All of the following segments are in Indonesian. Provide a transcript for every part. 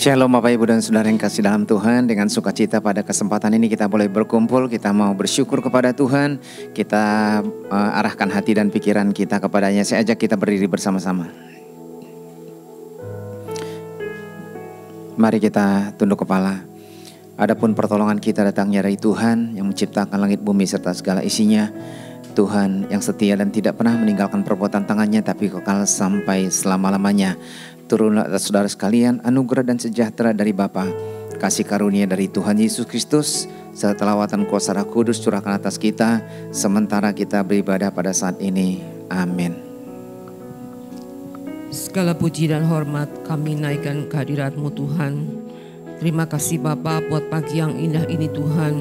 Shalom Bapak Ibu dan Saudara yang kasih dalam Tuhan. Dengan sukacita pada kesempatan ini kita boleh berkumpul. Kita mau bersyukur kepada Tuhan. Kita arahkan hati dan pikiran kita kepadanya. Saya ajak kita berdiri bersama-sama. Mari kita tunduk kepala. Adapun pertolongan kita datangnya dari Tuhan yang menciptakan langit bumi serta segala isinya. Tuhan yang setia dan tidak pernah meninggalkan perbuatan tangannya, tapi kekal sampai selama-lamanya. Turunlah atas saudara sekalian anugerah dan sejahtera dari Bapa, kasih karunia dari Tuhan Yesus Kristus, serta lawatan kuasa Roh Kudus curahkan atas kita sementara kita beribadah pada saat ini. Amin. Segala puji dan hormat kami naikkan kehadirat-Mu Tuhan. Terima kasih Bapa buat pagi yang indah ini Tuhan.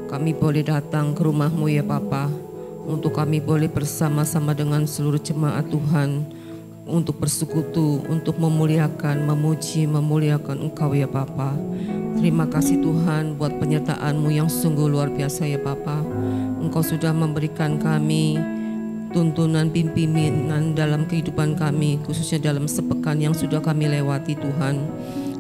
Kami boleh datang ke rumah-Mu ya Bapa, untuk kami boleh bersama-sama dengan seluruh jemaat Tuhan, untuk bersekutu, untuk memuliakan, memuji, memuliakan Engkau ya Bapa. Terima kasih Tuhan buat penyertaan-Mu yang sungguh luar biasa ya Bapa. Engkau sudah memberikan kami tuntunan pimpinan dalam kehidupan kami, khususnya dalam sepekan yang sudah kami lewati Tuhan.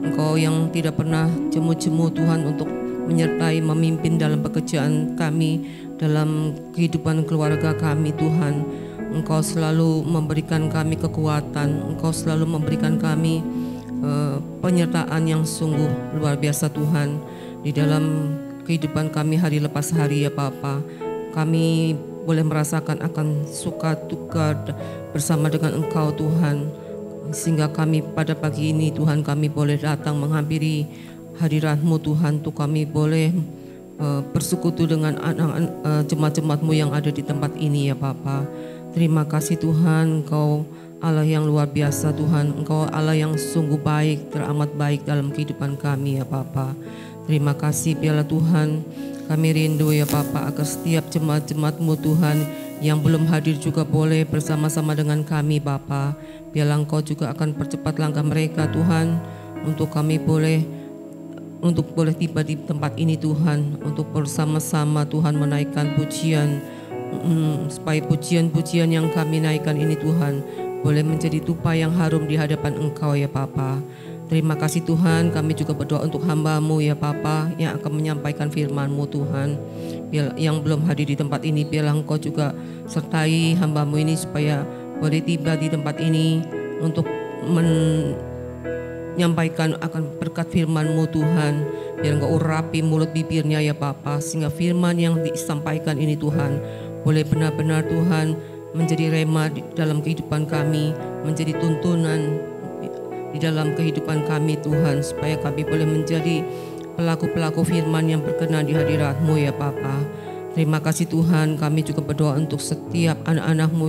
Engkau yang tidak pernah jemu-jemu Tuhan untuk menyertai, memimpin dalam pekerjaan kami, dalam kehidupan keluarga kami Tuhan. Engkau selalu memberikan kami kekuatan, Engkau selalu memberikan kami penyertaan yang sungguh luar biasa Tuhan. Di dalam kehidupan kami hari lepas hari ya Bapa, kami boleh merasakan akan suka duka bersama dengan Engkau Tuhan. Sehingga kami pada pagi ini Tuhan, kami boleh datang menghampiri hadirat-Mu Tuhan, untuk kami boleh bersekutu dengan jemaat-jemaat-Mu yang ada di tempat ini ya Bapa. Terima kasih Tuhan, Engkau Allah yang luar biasa Tuhan. Engkau Allah yang sungguh baik, teramat baik dalam kehidupan kami ya Bapa. Terima kasih biarlah Tuhan, kami rindu ya Bapa agar setiap jemaat-jemaat-Mu Tuhan yang belum hadir juga boleh bersama-sama dengan kami Bapa. Biarlah Engkau juga akan percepat langkah mereka Tuhan, untuk kami boleh tiba di tempat ini Tuhan, untuk bersama-sama Tuhan menaikkan pujian, supaya pujian-pujian yang kami naikkan ini Tuhan boleh menjadi tupa yang harum di hadapan Engkau ya Bapa. Terima kasih Tuhan, kami juga berdoa untuk hamba-Mu ya Bapa yang akan menyampaikan firman-Mu Tuhan. Yang belum hadir di tempat ini, biarlah Engkau juga sertai hamba-Mu ini supaya boleh tiba di tempat ini untuk menyampaikan akan berkat firman-Mu Tuhan. Biar Engkau urapi mulut bibirnya ya Bapa, sehingga firman yang disampaikan ini Tuhan boleh benar-benar Tuhan menjadi rema dalam kehidupan kami, menjadi tuntunan di dalam kehidupan kami Tuhan, supaya kami boleh menjadi pelaku-pelaku firman yang berkenan di hadirat-Mu ya Bapa. Terima kasih Tuhan, kami juga berdoa untuk setiap anak-anak-Mu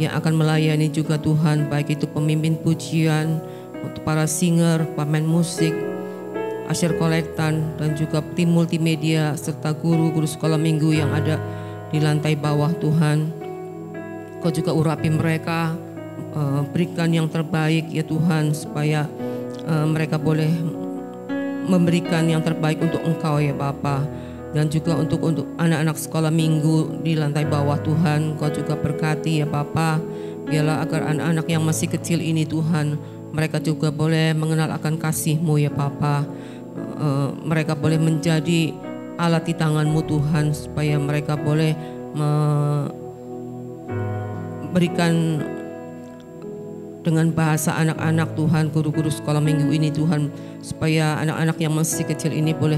yang akan melayani juga Tuhan, baik itu pemimpin pujian, untuk para singer, pemain musik, asyir kolektan, dan juga tim multimedia, serta guru-guru sekolah minggu yang ada di lantai bawah Tuhan. Kau juga urapi mereka, berikan yang terbaik ya Tuhan, supaya mereka boleh memberikan yang terbaik untuk Engkau ya Bapa. Dan juga untuk anak-anak sekolah minggu di lantai bawah Tuhan, Kau juga berkati ya Bapa. Biarlah agar anak-anak yang masih kecil ini Tuhan, mereka juga boleh mengenal akan kasih-Mu ya Bapa. Mereka boleh menjadi alat di tangan-Mu Tuhan, supaya mereka boleh memberikan dengan bahasa anak-anak Tuhan, guru-guru sekolah minggu ini Tuhan, supaya anak-anak yang masih kecil ini boleh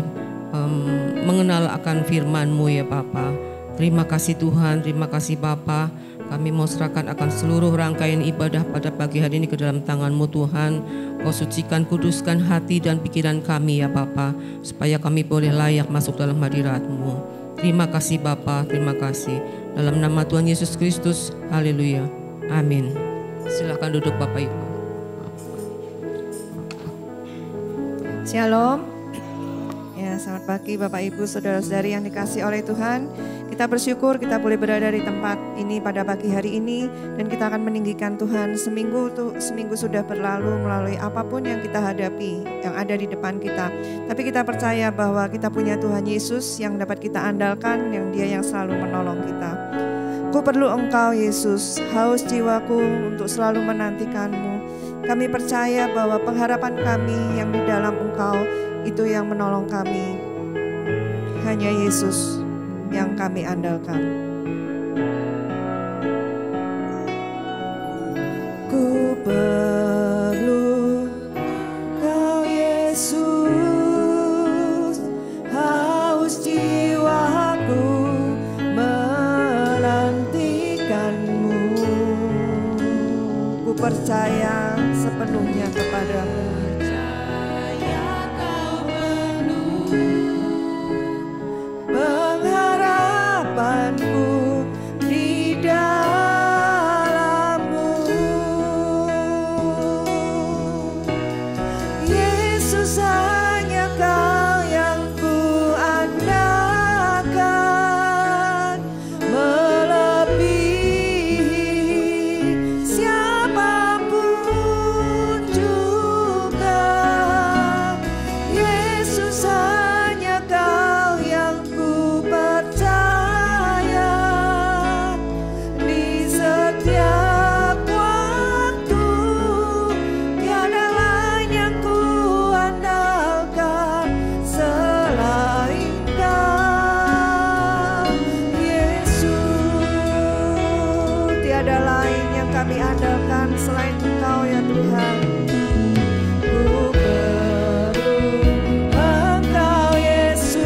mengenal akan firman-Mu ya Bapa. Terima kasih Tuhan, terima kasih Bapa. Kami mau serahkan akan seluruh rangkaian ibadah pada pagi hari ini ke dalam tangan-Mu Tuhan. Kau sucikan, kuduskan hati dan pikiran kami ya Bapa, supaya kami boleh layak masuk dalam hadirat-Mu. Terima kasih Bapa, terima kasih. Dalam nama Tuhan Yesus Kristus, haleluya, amin. Silakan duduk Bapak Ibu. Shalom. Ya, selamat pagi Bapak Ibu, saudara-saudari yang dikasihi oleh Tuhan. Kita bersyukur kita boleh berada di tempat ini pada pagi hari ini, dan kita akan meninggikan Tuhan. Seminggu sudah berlalu melalui apapun yang kita hadapi, yang ada di depan kita. Tapi kita percaya bahwa kita punya Tuhan Yesus yang dapat kita andalkan, yang Dia yang selalu menolong kita. Ku perlu Engkau Yesus, haus jiwaku untuk selalu menantikan-Mu. Kami percaya bahwa pengharapan kami yang di dalam Engkau itu yang menolong kami. Hanya Yesus yang kami andalkan. Ku perlu Kau Yesus, haus jiwaku menantikan-Mu. Ku percaya sepenuhnya kepada-Mu. Pengharapanku di dalam-Mu. Yesus, hanya Kau yang ku andalkan, melebihi siapapun juga. Yesus, hanya Kau yang ku percaya. Di setiap waktu tiada lain yang ku andalkan selain Kau, Yesus. Tiada lain yang kami andalkan selain Engkau ya Tuhan. Ku perlu Engkau Yesus,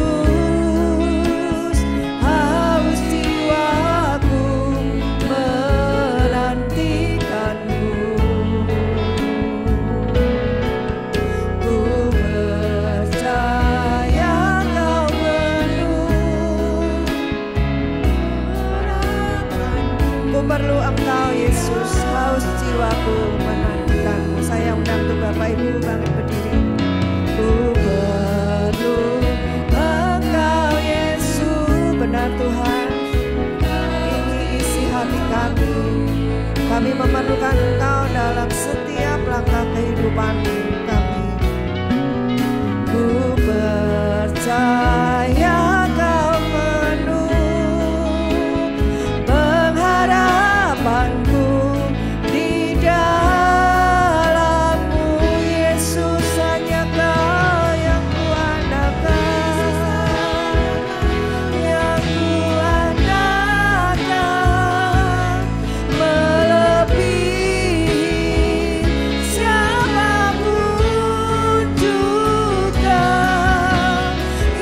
haus jiwaku menantikan-Mu. Ku percaya Kau penuh harapan. Ku perlu Engkau Yesus, haus jiwaku menantikan-Mu. Saya undang untuk Bapak Ibu bangkit berdiri. Ku perlu Engkau Yesus, benar Tuhan. Ini isi hati kami. Kami memerlukan Engkau dalam setiap langkah kehidupan kami. Ku percaya Kau penuh pengharapanku di dalam-Mu. Yesus, hanya Kau yang ku andalkan, yang ku andalkan, melebihi siapapun juga.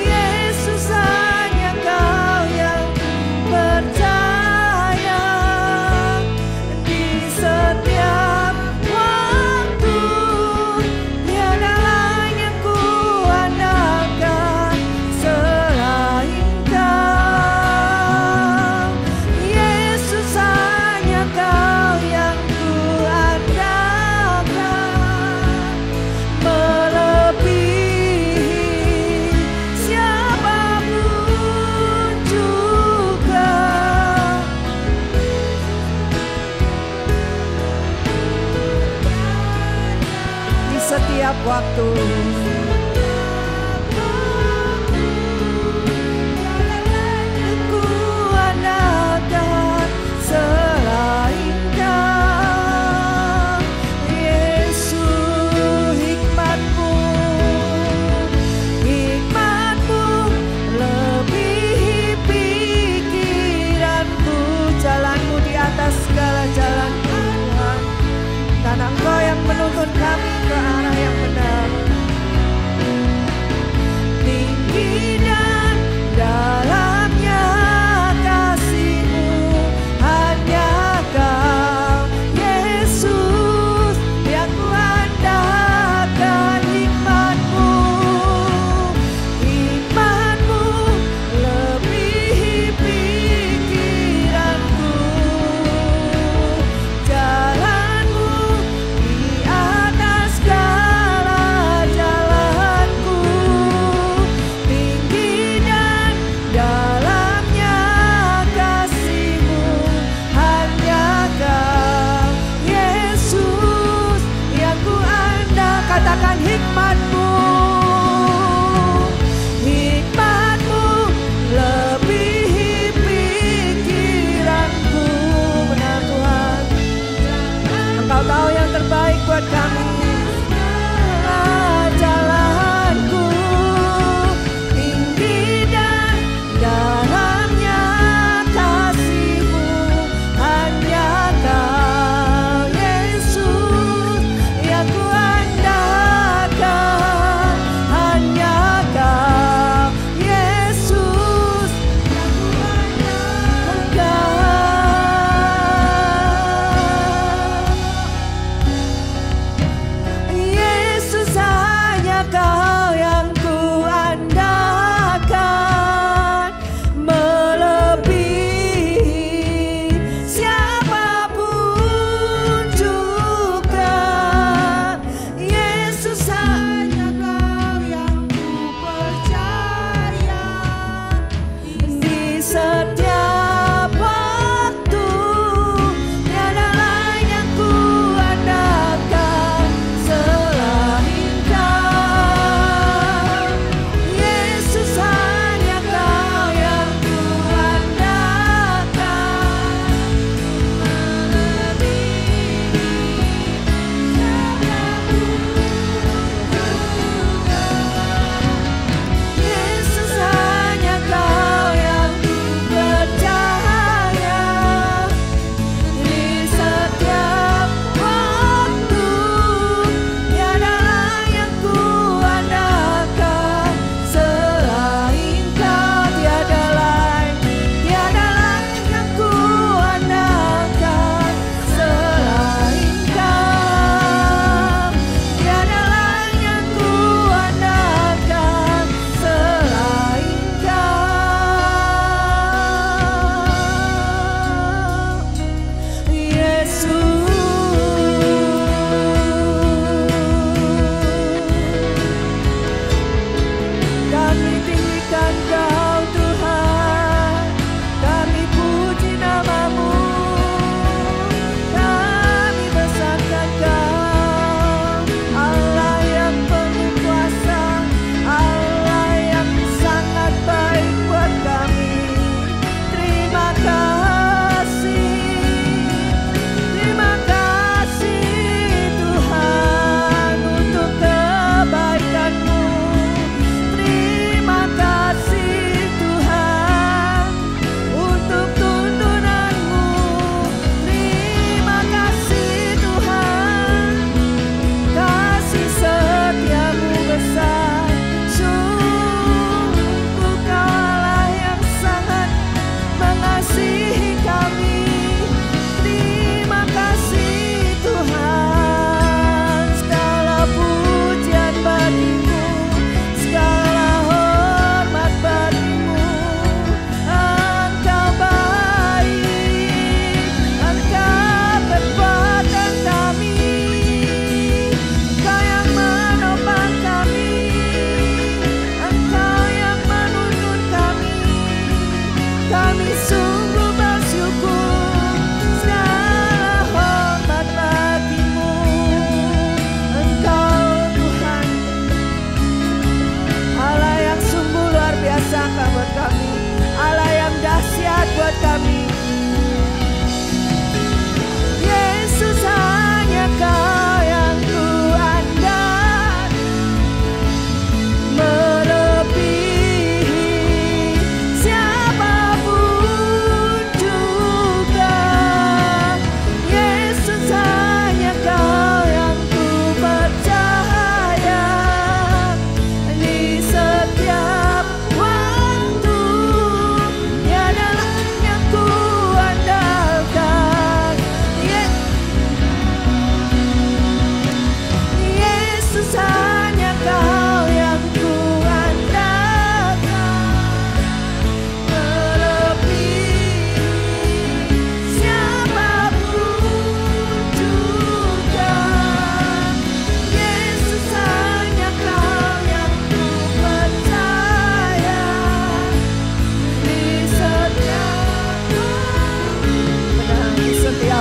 Yesus, hanya Kau yang percaya. Di setiap waktu tiada lain yang ku andalkan selain Kau. Yesus, hanya Kau yang ku andalkan, melebihi siapapun juga. Di setiap waktu ku andalkan selain Kau. Yesus, hikmat-Mu lebihi pikiranku. Jalan-Mu di atas segala jalan Tuhan, karena Engkau yang menuntun kami ke arah yang benar.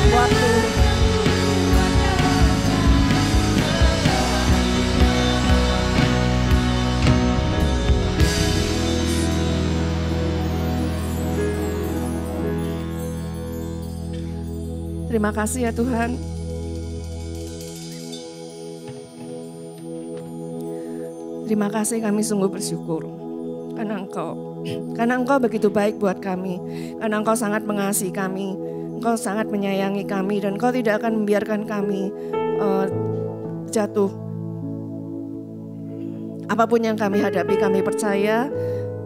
setiap waktu. Terima kasih ya Tuhan. Terima kasih, kami sungguh bersyukur karena Engkau begitu baik buat kami, karena Engkau sangat mengasihi kami, Engkau sangat menyayangi kami, dan Engkau tidak akan membiarkan kami jatuh. Apapun yang kami hadapi, kami percaya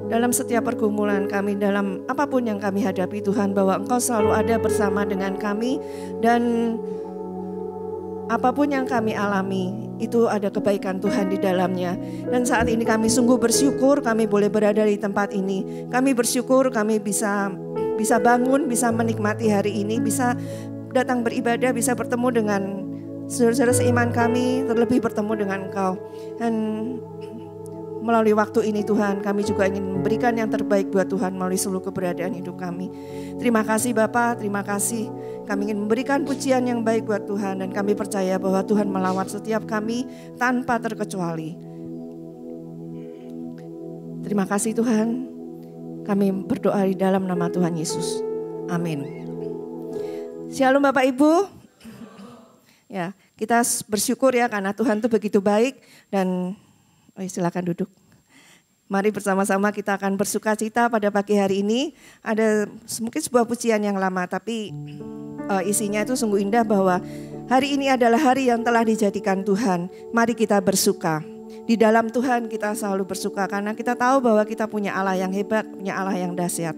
dalam setiap pergumulan kami, dalam apapun yang kami hadapi Tuhan, bahwa Engkau selalu ada bersama dengan kami, dan apapun yang kami alami itu ada kebaikan Tuhan di dalamnya. Dan saat ini kami sungguh bersyukur kami boleh berada di tempat ini. Kami bersyukur kami bisa bangun, bisa menikmati hari ini, bisa datang beribadah, bisa bertemu dengan saudara-saudara seiman kami, terlebih bertemu dengan Engkau. Dan melalui waktu ini Tuhan, kami juga ingin memberikan yang terbaik buat Tuhan melalui seluruh keberadaan hidup kami. Terima kasih Bapa, terima kasih. Kami ingin memberikan pujian yang baik buat Tuhan, dan kami percaya bahwa Tuhan melawat setiap kami tanpa terkecuali. Terima kasih Tuhan. Kami berdoa di dalam nama Tuhan Yesus. Amin. Shalom Bapak Ibu. Ya, kita bersyukur ya karena Tuhan itu begitu baik, dan silakan duduk. Mari bersama-sama kita akan bersukacita pada pagi hari ini. Ada mungkin sebuah pujian yang lama, tapi isinya itu sungguh indah, bahwa hari ini adalah hari yang telah dijadikan Tuhan. Mari kita bersuka. Di dalam Tuhan kita selalu bersuka, karena kita tahu bahwa kita punya Allah yang hebat, punya Allah yang dahsyat.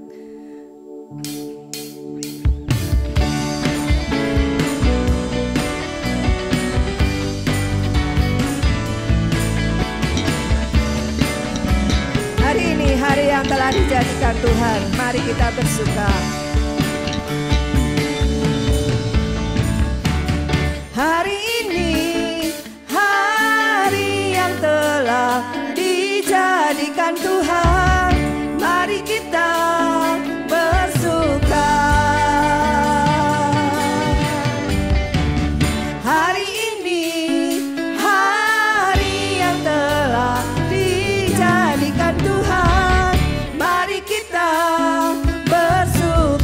Hari ini hari yang telah dijadikan Tuhan, mari kita bersuka. Hari ini hari yang telah dijadikan Tuhan, mari kita bersuka. Hari ini hari yang telah dijadikan Tuhan, mari kita bersuka.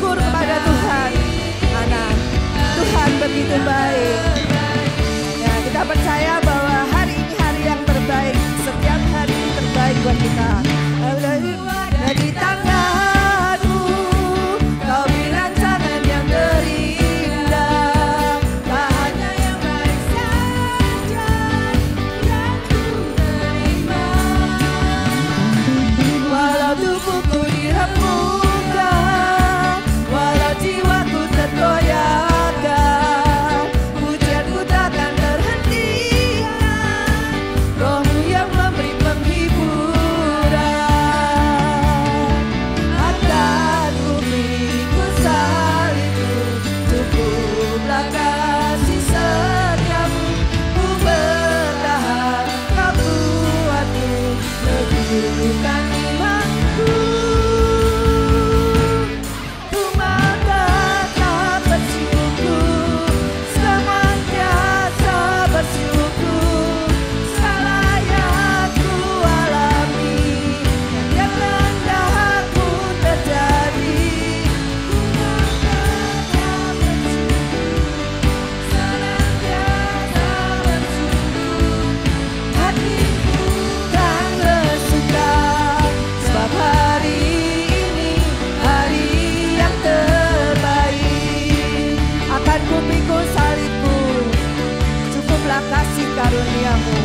bersyukur kepada Tuhan. Karena Tuhan begitu baik. Ya, kita percaya bahwa hari ini hari yang terbaik. Setiap hari ini terbaik buat kita. Dari tanganmu kau beri rancangan yang terindah. Tak hanya yang baik saja yang ku terima. Walau tubuhku diremukkan, walau jiwaku tergoyahkan, pujianku takkan terhentikan. Rohmu yang memberi penghiburan. Akan ku pikul salibmu, cukuplah kasih setiamu. Ku bertahan, kau buatku teguhkan imanku. Ku mau tetap bersyukur, senantiasa bersyukur. Segala yang ku alami, yang hendak pun terjadi. Ku mau tetap bersyukur, senantiasa bersyukur. Hatiku kan bersuka, sebab hari ini hari yang terbaik. Akan ku pikul salibku, cukuplah kasih karuniamu.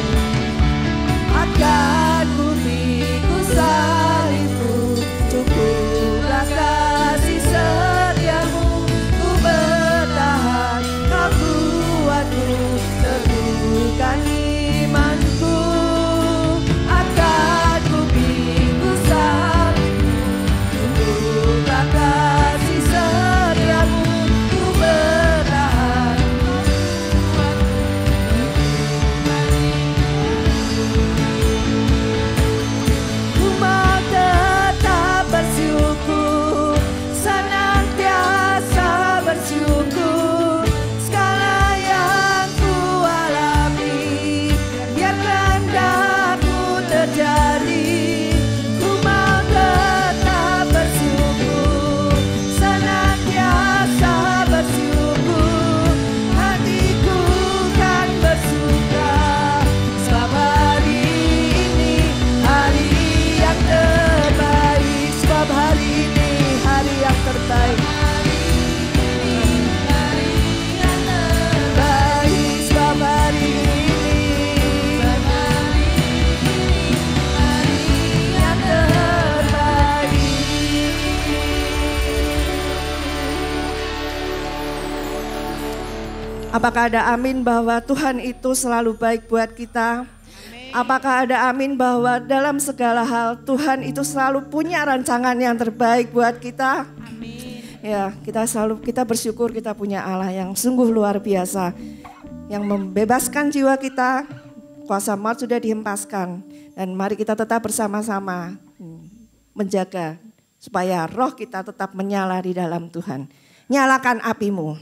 Akan ku pikul salibmu, cukuplah kasih setiamu. Ku bertahan, kau buatku teguhkan imanku. Akan ku pikul salibmu, cukuplah kasih setiamu. Ku bertahan, kau buatku teguhkan imanku. Ku mau tetap bersyukur, senantiasa bersyukur. Segala yang ku alami, biar kehendakmu terjadi. Ku mau tetap bersyukur, senantiasa bersyukur. Hatiku kan bersuka, sebab hari ini hari yang terbaik. Sebab hari ini hari yang terbaik. Baik, sebab hari ini hari yang terbaik. Apakah ada amin bahwa Tuhan itu selalu baik buat kita? Apakah ada amin bahwa dalam segala hal Tuhan itu selalu punya rancangan yang terbaik buat kita? Ya, kita bersyukur kita punya Allah yang sungguh luar biasa, yang membebaskan jiwa kita. Kuasa maut sudah dihempaskan, dan mari kita tetap bersama-sama menjaga supaya roh kita tetap menyala di dalam Tuhan. Nyalakan apimu.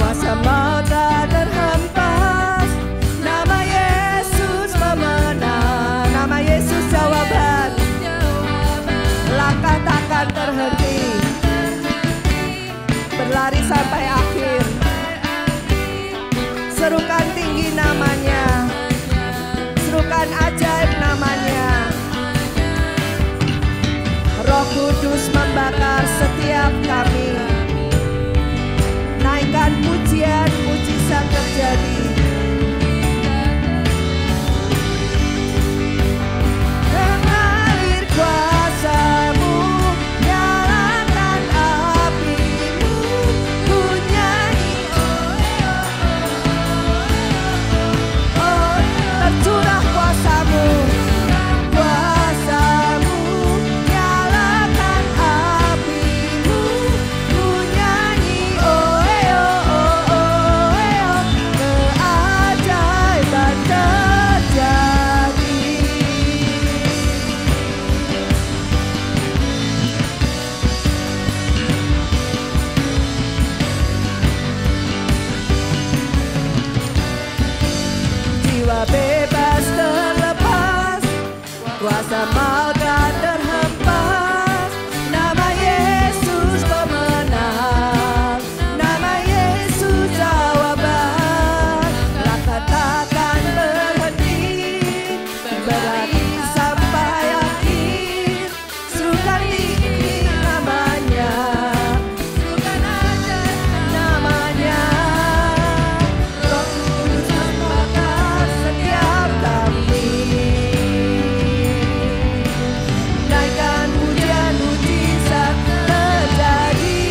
Kuasa maut tak terhempas, nama Yesus pemenang, nama Yesus jawaban. Langkah takkan terhenti, berlari sampai akhir. Serukan tinggi namanya, serukan ajaib namanya. Roh Kudus membakar setiap kami. Naikkan pujian, mujizat terjadi. Mengalir kuasa-Mu, nyalakan api-Mu. Ku nyanyi, tercurah kuasa-Mu. Kuasa-Mu, nyalakan api-Mu. Ku nyanyi, malaikat terhempas. Nama Yesus pemenang, nama Yesus jawaban. Langkah takkan berhenti, berlari sampai akhir. Serukan tinggi namanya, serukan aja namanya. Roh Kudus membakar setiap kami. Naikkan pujian mujizat terjadi,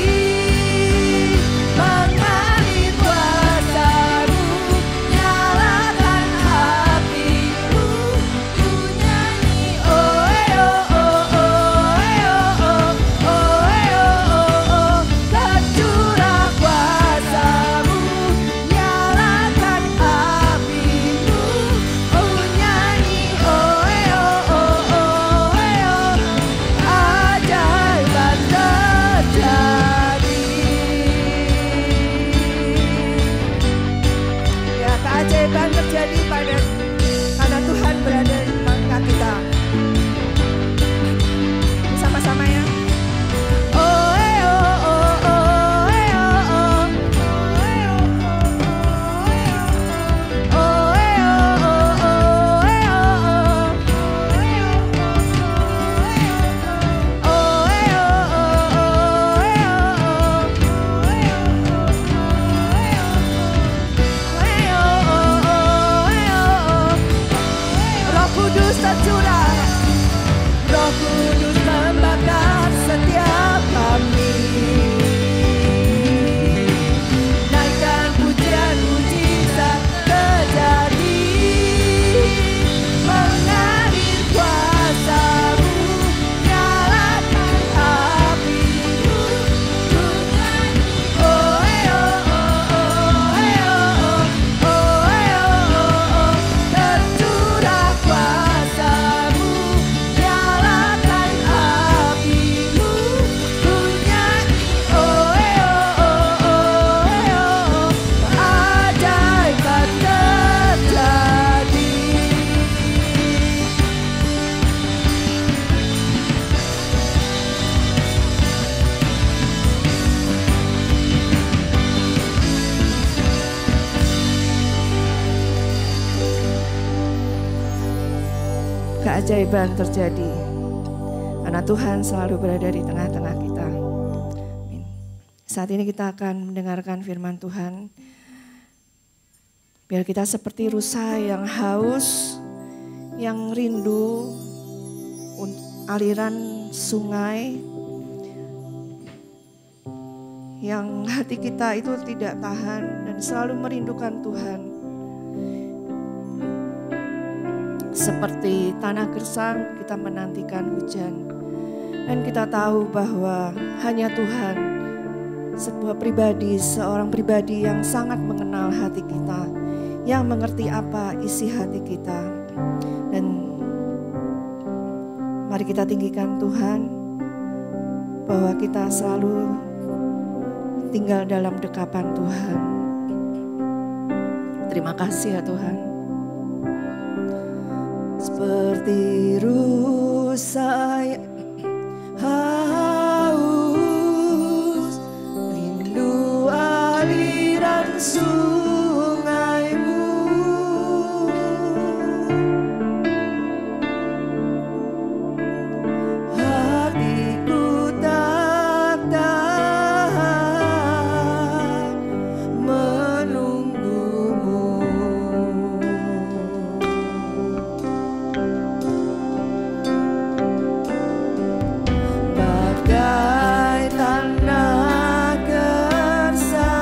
mengalir kuasa-Mu, nyalakan api-Mu, ku nyanyi oh oh oh oh oh oh. Tercurah kuasa-Mu, nyalakan api-Mu, ku nyanyi oh oh oh. Ajaiban terjadi. Ya, keajaiban terjadi karena Tuhan berada di tengah kita. Sama-sama ya. Oh oh oh oh oh. Roh Kudus tercurah, Roh Kudus membakar setiap kami. Naikkan pujian mujizat terjadi, mengalir kuasa-Mu, nyalakan api-Mu, ku nyanyi oh oh. Tercurah kuasa-Mu, nyalakan api-Mu, ku nyanyi oh oh. Keajaiban terjadi. Keajaiban terjadi karena Tuhan selalu berada di tengah-tengah kita. Amin. Saat ini kita akan mendengarkan firman Tuhan. Biar kita seperti rusa yang haus, yang rindu aliran sungai, yang hati kita itu tidak tahan dan selalu merindukan Tuhan. Seperti tanah gersang kita menantikan hujan. Dan kita tahu bahwa hanya Tuhan, seorang pribadi yang sangat mengenal hati kita, yang mengerti apa isi hati kita. Dan mari kita tinggikan Tuhan, bahwa kita selalu tinggal dalam dekapan Tuhan. Terima kasih ya Tuhan. Seperti rusa haus, rindu aliran sungai-Mu. Hatiku tak tahan menunggu-Mu. Bagai tanah gersang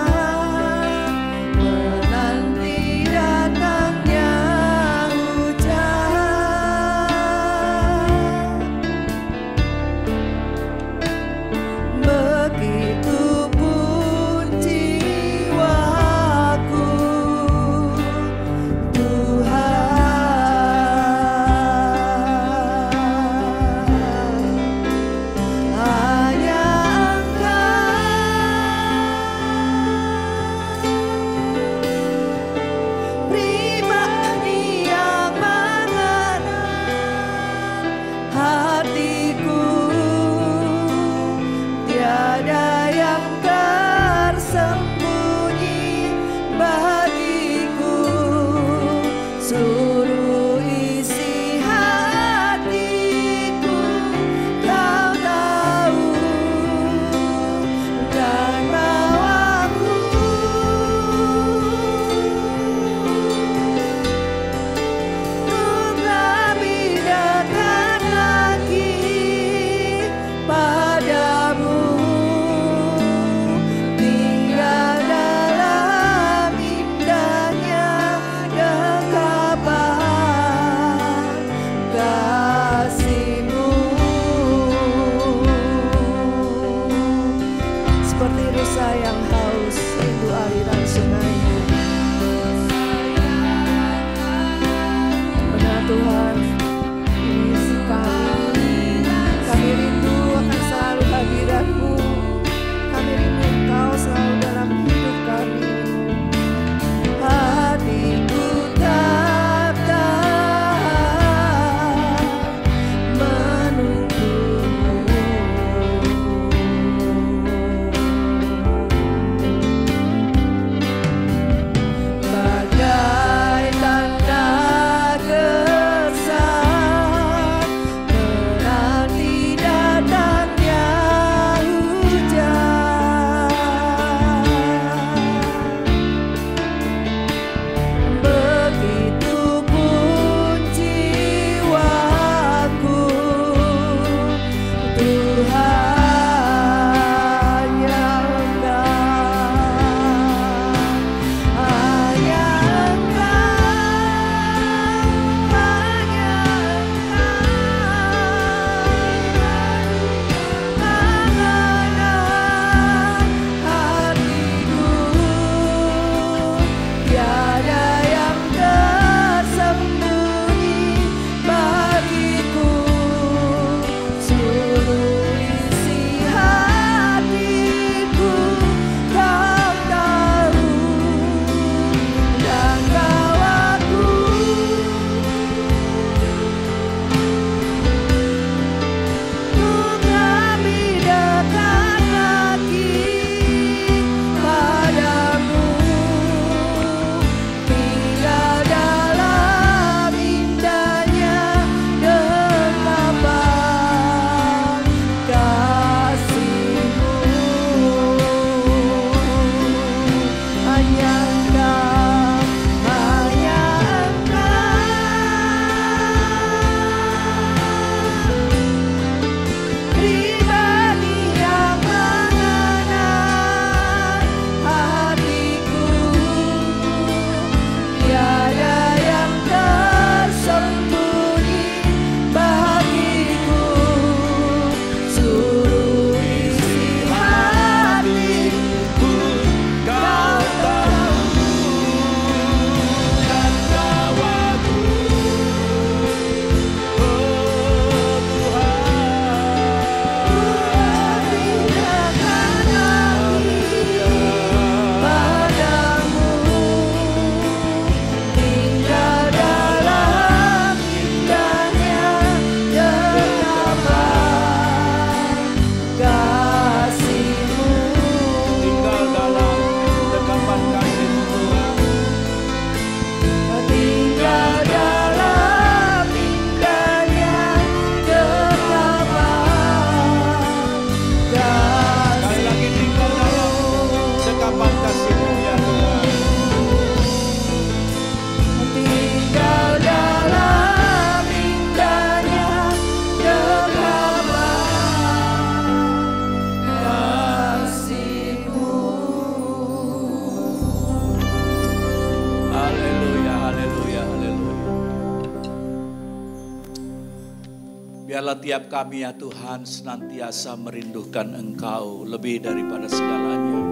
Biarlah tiap kami ya Tuhan senantiasa merindukan Engkau lebih daripada segalanya.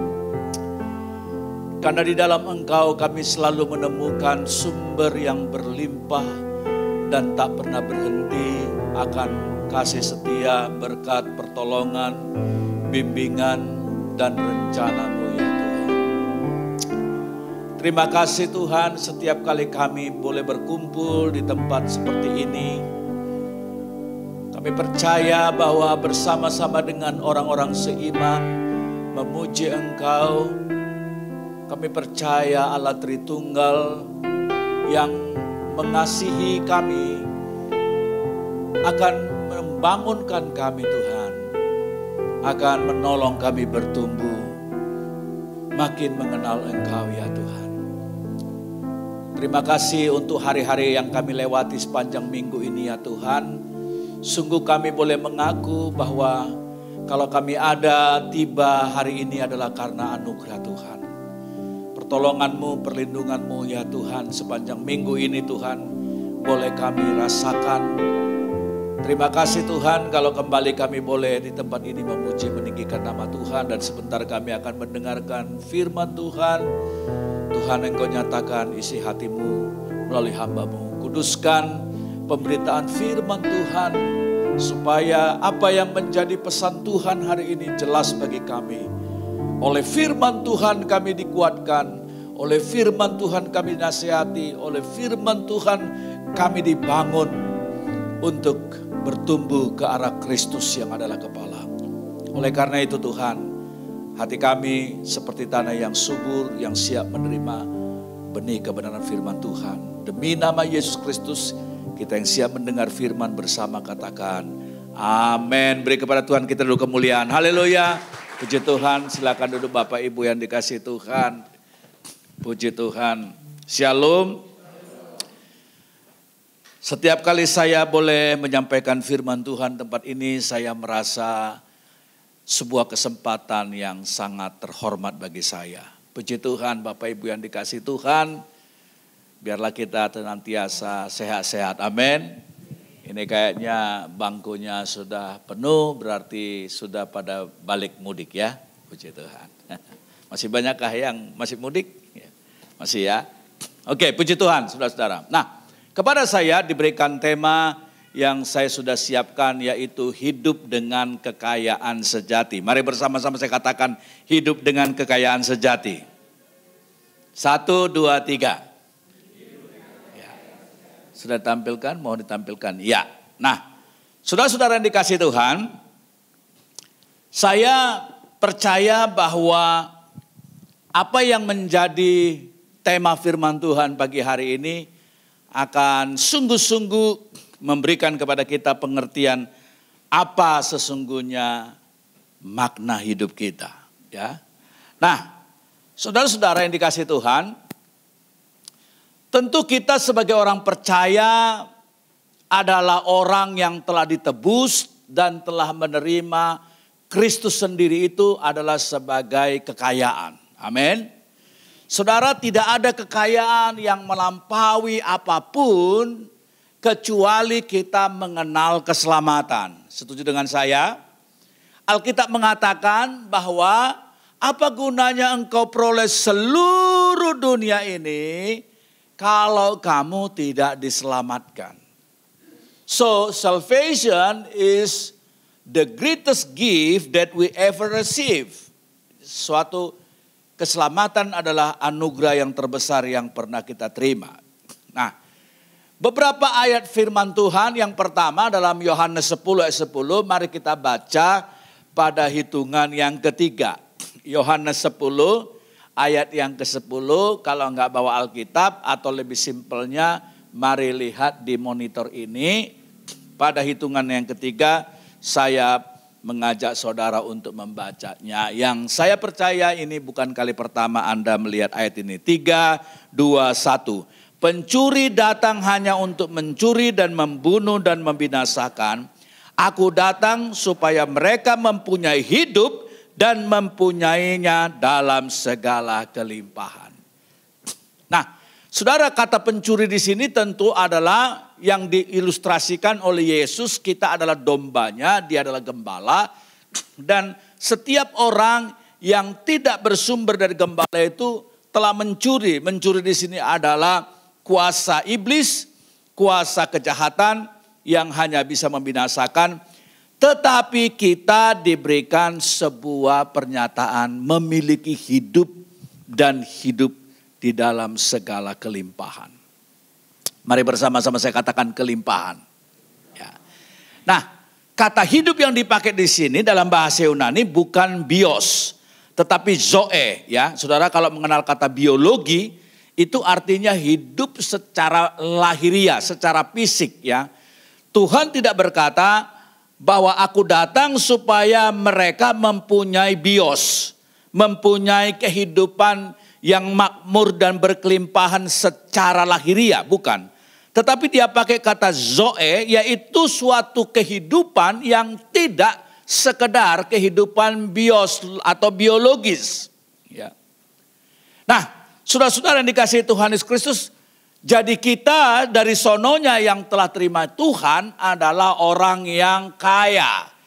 Karena di dalam Engkau kami selalu menemukan sumber yang berlimpah dan tak pernah berhenti akan kasih setia, berkat, pertolongan, bimbingan, dan rencana-Mu ya Tuhan. Terima kasih Tuhan, setiap kali kami boleh berkumpul di tempat seperti ini, kami percaya bahwa bersama-sama dengan orang-orang seiman memuji Engkau. Kami percaya Allah Tritunggal yang mengasihi kami akan membangunkan kami Tuhan, akan menolong kami bertumbuh, makin mengenal Engkau ya Tuhan. Terima kasih untuk hari-hari yang kami lewati sepanjang minggu ini ya Tuhan. Sungguh kami boleh mengaku bahwa kalau kami ada tiba hari ini adalah karena anugerah Tuhan. Pertolongan-Mu, perlindungan-Mu ya Tuhan sepanjang minggu ini Tuhan boleh kami rasakan. Terima kasih Tuhan kalau kembali kami boleh di tempat ini memuji meninggikan nama Tuhan. Dan sebentar kami akan mendengarkan firman Tuhan. Tuhan Engkau nyatakan isi hati-Mu melalui hamba-Mu. Kuduskan pemberitaan firman Tuhan supaya apa yang menjadi pesan Tuhan hari ini jelas bagi kami. Oleh firman Tuhan kami dikuatkan, oleh firman Tuhan kami dinasihati, oleh firman Tuhan kami dibangun untuk bertumbuh ke arah Kristus yang adalah kepala. Oleh karena itu Tuhan, hati kami seperti tanah yang subur, yang siap menerima benih kebenaran firman Tuhan. Demi nama Yesus Kristus, kita yang siap mendengar firman bersama katakan, amin. Beri kepada Tuhan kita dulu kemuliaan. Haleluya. Puji Tuhan, silakan duduk Bapak Ibu yang dikasihi Tuhan. Puji Tuhan. Shalom. Setiap kali saya boleh menyampaikan firman Tuhan tempat ini, saya merasa sebuah kesempatan yang sangat terhormat bagi saya. Puji Tuhan, Bapak Ibu yang dikasihi Tuhan. Biarlah kita senantiasa sehat-sehat. Amin. Ini kayaknya bangkunya sudah penuh, berarti sudah pada balik mudik ya. Puji Tuhan. Masih banyakkah yang masih mudik? Masih ya? Oke, puji Tuhan saudara-saudara. Nah, kepada saya diberikan tema yang saya sudah siapkan yaitu hidup dengan kekayaan sejati. Mari bersama-sama saya katakan hidup dengan kekayaan sejati. 1, 2, 3. Sudah ditampilkan, mau ditampilkan? Ya. Nah, saudara-saudara yang dikasihi Tuhan, saya percaya bahwa apa yang menjadi tema firman Tuhan pagi hari ini akan sungguh-sungguh memberikan kepada kita pengertian apa sesungguhnya makna hidup kita. Ya. Nah, saudara-saudara yang dikasihi Tuhan, tentu kita sebagai orang percaya adalah orang yang telah ditebus dan telah menerima Kristus sendiri itu adalah sebagai kekayaan. Amin. Saudara, tidak ada kekayaan yang melampaui apapun kecuali kita mengenal keselamatan. Setuju dengan saya? Alkitab mengatakan bahwa apa gunanya engkau peroleh seluruh dunia ini kalau kamu tidak diselamatkan. So salvation is the greatest gift that we ever receive. Suatu keselamatan adalah anugerah yang terbesar yang pernah kita terima. Nah, beberapa ayat firman Tuhan yang pertama dalam Yohanes 10 ayat 10. Mari kita baca pada hitungan yang ketiga. Yohanes 10 ayat yang ke-10, kalau enggak bawa Alkitab atau lebih simpelnya, mari lihat di monitor ini. Pada hitungan yang ketiga, saya mengajak saudara untuk membacanya. Yang saya percaya ini bukan kali pertama Anda melihat ayat ini. 3, 2, 1. Pencuri datang hanya untuk mencuri dan membunuh dan membinasakan. Aku datang supaya mereka mempunyai hidup dan mempunyainya dalam segala kelimpahan. Nah, Saudara, kata pencuri di sini tentu adalah yang diilustrasikan oleh Yesus. Kita adalah dombanya, dia adalah gembala. Dan setiap orang yang tidak bersumber dari gembala itu telah mencuri. Mencuri di sini adalah kuasa iblis, kuasa kejahatan yang hanya bisa membinasakan. Tetapi kita diberikan sebuah pernyataan memiliki hidup dan hidup di dalam segala kelimpahan. Mari bersama-sama saya katakan kelimpahan. Ya. Nah, kata hidup yang dipakai di sini dalam bahasa Yunani bukan bios, tetapi zoe. Ya, saudara kalau mengenal kata biologi, itu artinya hidup secara lahiriah, secara fisik. Ya, Tuhan tidak berkata bahwa aku datang supaya mereka mempunyai bios, mempunyai kehidupan yang makmur dan berkelimpahan secara lahiriah, bukan. Tetapi dia pakai kata zoe, yaitu suatu kehidupan yang tidak sekedar kehidupan bios atau biologis. Ya. Nah, saudara-saudara yang dikasihi Tuhan Yesus Kristus, jadi kita dari sononya yang telah terima Tuhan adalah orang yang kaya.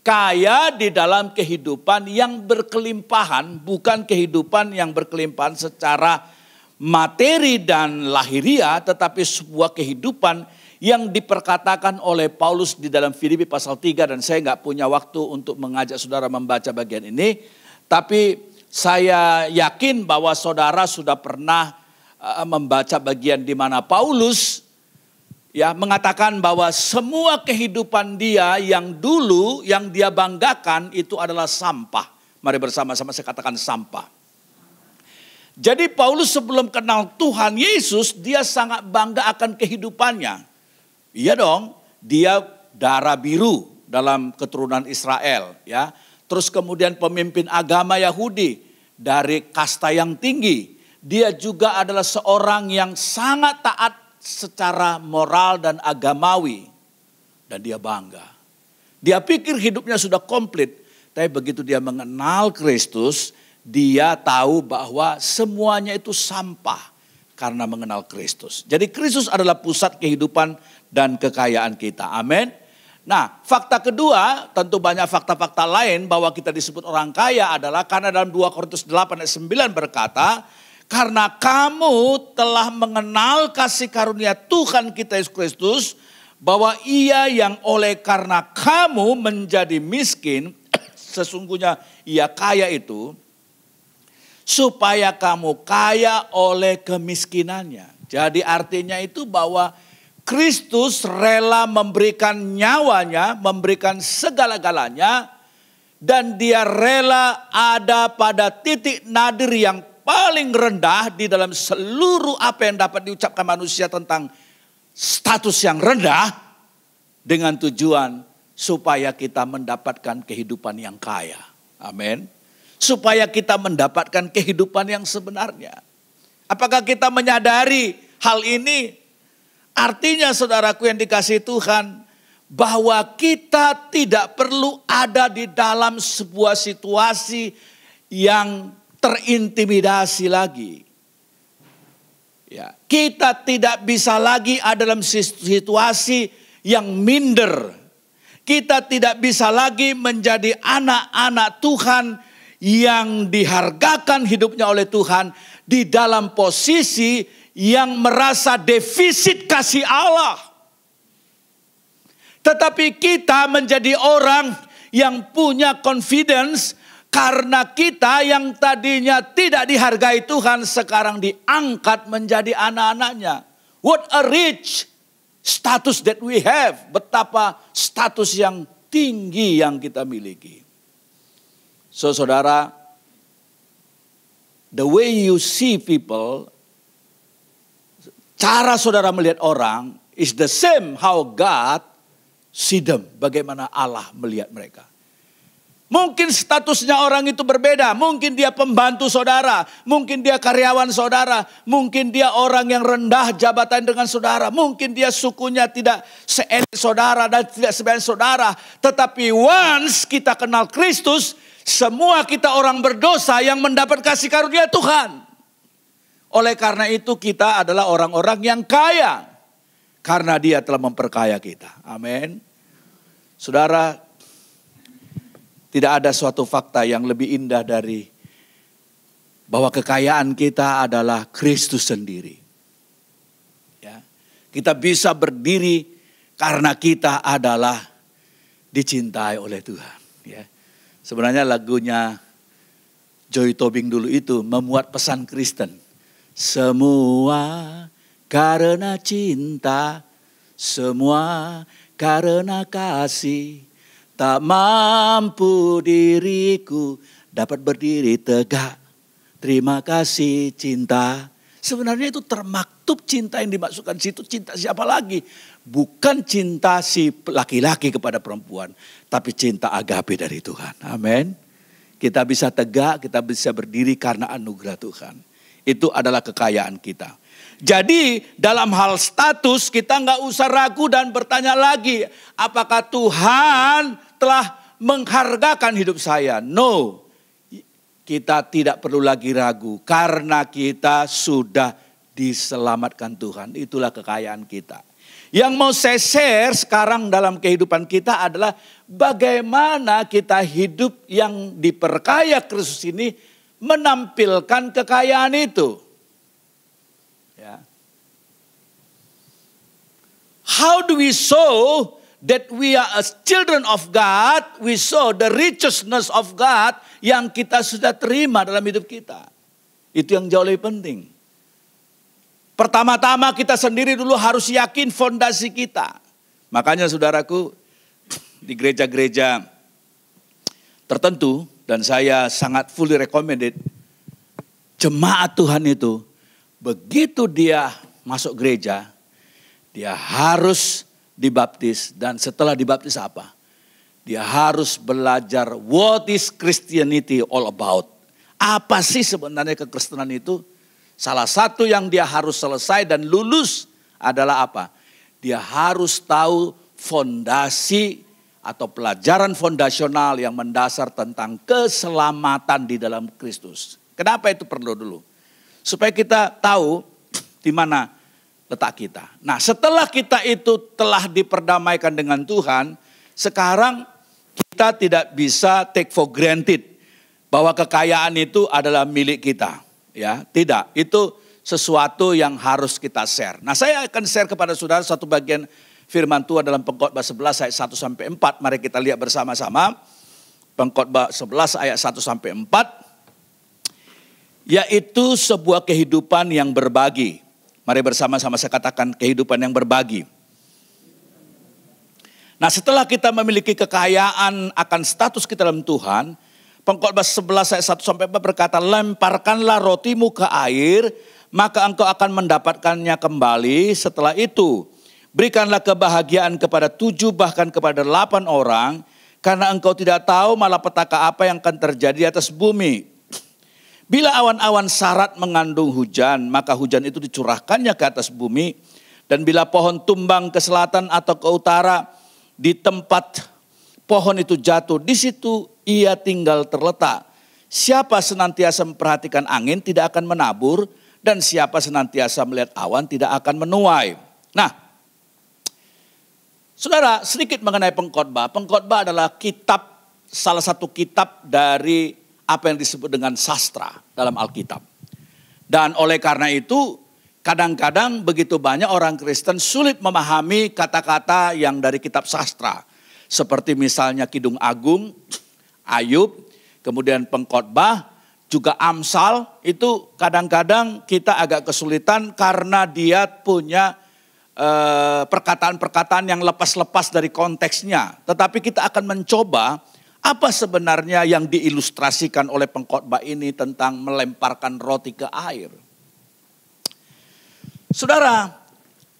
Kaya di dalam kehidupan yang berkelimpahan, bukan kehidupan yang berkelimpahan secara materi dan lahiriah, tetapi sebuah kehidupan yang diperkatakan oleh Paulus di dalam Filipi pasal 3. Dan saya nggak punya waktu untuk mengajak saudara membaca bagian ini. Tapi saya yakin bahwa saudara sudah pernah membaca bagian di mana Paulus mengatakan bahwa semua kehidupan dia yang dulu yang dia banggakan itu adalah sampah. Mari bersama-sama saya katakan sampah. Jadi Paulus sebelum kenal Tuhan Yesus, dia sangat bangga akan kehidupannya. Iya dong, dia darah biru dalam keturunan Israel, ya. Terus kemudian pemimpin agama Yahudi dari kasta yang tinggi. Dia juga adalah seorang yang sangat taat secara moral dan agamawi. Dan dia bangga. Dia pikir hidupnya sudah komplit. Tapi begitu dia mengenal Kristus, dia tahu bahwa semuanya itu sampah karena mengenal Kristus. Jadi Kristus adalah pusat kehidupan dan kekayaan kita. Amin. Nah, fakta kedua, tentu banyak fakta-fakta lain bahwa kita disebut orang kaya adalah karena dalam 2 Korintus 8 ayat 9 berkata, karena kamu telah mengenal kasih karunia Tuhan kita Yesus Kristus, bahwa ia yang oleh karena kamu menjadi miskin, sesungguhnya ia kaya itu, supaya kamu kaya oleh kemiskinannya. Jadi artinya itu bahwa Kristus rela memberikan nyawanya, memberikan segala-galanya, dan dia rela ada pada titik nadir yang paling rendah di dalam seluruh apa yang dapat diucapkan manusia tentang status yang rendah, dengan tujuan supaya kita mendapatkan kehidupan yang kaya. Amin. Supaya kita mendapatkan kehidupan yang sebenarnya. Apakah kita menyadari hal ini? Artinya saudaraku yang dikasihi Tuhan, bahwa kita tidak perlu ada di dalam sebuah situasi yang terintimidasi lagi. Ya, kita tidak bisa lagi ada dalam situasi yang minder. Kita tidak bisa lagi menjadi anak-anak Tuhan yang dihargakan hidupnya oleh Tuhan di dalam posisi yang merasa defisit kasih Allah. Tetapi kita menjadi orang yang punya confidence karena kita yang tadinya tidak dihargai Tuhan sekarang diangkat menjadi anak-anaknya. What a rich status that we have. Betapa status yang tinggi yang kita miliki. So saudara, the way you see people, cara saudara melihat orang is the same how God see them. Bagaimana Allah melihat mereka. Mungkin statusnya orang itu berbeda. Mungkin dia pembantu saudara. Mungkin dia karyawan saudara. Mungkin dia orang yang rendah jabatan dengan saudara. Mungkin dia sukunya tidak seenak saudara dan tidak sebaik saudara. Tetapi once kita kenal Kristus, semua kita orang berdosa yang mendapat kasih karunia Tuhan. Oleh karena itu kita adalah orang-orang yang kaya. Karena Dia telah memperkaya kita. Amin. Saudara, tidak ada suatu fakta yang lebih indah dari bahwa kekayaan kita adalah Kristus sendiri. Ya. Kita bisa berdiri karena kita adalah dicintai oleh Tuhan. Ya. Sebenarnya lagunya Joy Tobing dulu itu memuat pesan Kristen. Semua karena cinta, semua karena kasih, tak mampu diriku dapat berdiri tegak. Terima kasih cinta. Sebenarnya itu termaktub cinta yang dimaksudkan situ, cinta siapa lagi? Bukan cinta si laki-laki kepada perempuan, tapi cinta agape dari Tuhan. Amin. Kita bisa tegak, kita bisa berdiri karena anugerah Tuhan. Itu adalah kekayaan kita. Jadi dalam hal status kita nggak usah ragu dan bertanya lagi. Apakah Tuhan telah menghargakan hidup saya? No. Kita tidak perlu lagi ragu. Karena kita sudah diselamatkan Tuhan. Itulah kekayaan kita. Yang mau saya share sekarang dalam kehidupan kita adalah bagaimana kita hidup yang diperkaya Kristus ini menampilkan kekayaan itu. Ya. How do we show that we are as children of God? We show the righteousness of God yang kita sudah terima dalam hidup kita. Itu yang jauh lebih penting. Pertama-tama kita sendiri dulu harus yakin fondasi kita. Makanya saudaraku, di gereja-gereja tertentu, dan saya sangat fully recommended, jemaat Tuhan itu begitu dia masuk gereja, dia harus dibaptis. Dan setelah dibaptis apa? Dia harus belajar what is Christianity all about. Apa sih sebenarnya kekristenan itu? Salah satu yang dia harus selesai dan lulus adalah apa? Dia harus tahu fondasi atau pelajaran fondasional yang mendasar tentang keselamatan di dalam Kristus. Kenapa itu perlu dulu? Supaya kita tahu di mana letak kita. Nah, setelah kita itu telah diperdamaikan dengan Tuhan, sekarang kita tidak bisa take for granted bahwa kekayaan itu adalah milik kita. Ya, tidak. Itu sesuatu yang harus kita share. Nah, saya akan share kepada saudara satu bagian firman Tuhan dalam Pengkhotbah 11 ayat 1-4. Mari kita lihat bersama-sama. Pengkhotbah 11 ayat 1-4. Yaitu sebuah kehidupan yang berbagi. Mari bersama-sama saya katakan kehidupan yang berbagi. Nah, setelah kita memiliki kekayaan akan status kita dalam Tuhan, Pengkhotbah 11 ayat 1-4 berkata, lemparkanlah rotimu ke air, maka engkau akan mendapatkannya kembali. Setelah itu, berikanlah kebahagiaan kepada 7 bahkan kepada 8 orang, karena engkau tidak tahu malapetaka apa yang akan terjadi di atas bumi. Bila awan-awan sarat mengandung hujan, maka hujan itu dicurahkannya ke atas bumi. Dan bila pohon tumbang ke selatan atau ke utara, di tempat pohon itu jatuh, di situ ia tinggal terletak. Siapa senantiasa memperhatikan angin tidak akan menabur, dan siapa senantiasa melihat awan tidak akan menuai. Nah, saudara, sedikit mengenai pengkhotbah. Pengkhotbah adalah kitab, salah satu kitab dari apa yang disebut dengan sastra dalam Alkitab. Dan oleh karena itu, kadang-kadang begitu banyak orang Kristen sulit memahami kata-kata yang dari kitab sastra. Seperti misalnya Kidung Agung, Ayub, kemudian Pengkhotbah, juga Amsal. Itu kadang-kadang kita agak kesulitan karena dia punya perkataan-perkataan yang lepas-lepas dari konteksnya. Tetapi kita akan mencoba apa sebenarnya yang diilustrasikan oleh pengkhotbah ini tentang melemparkan roti ke air. Saudara,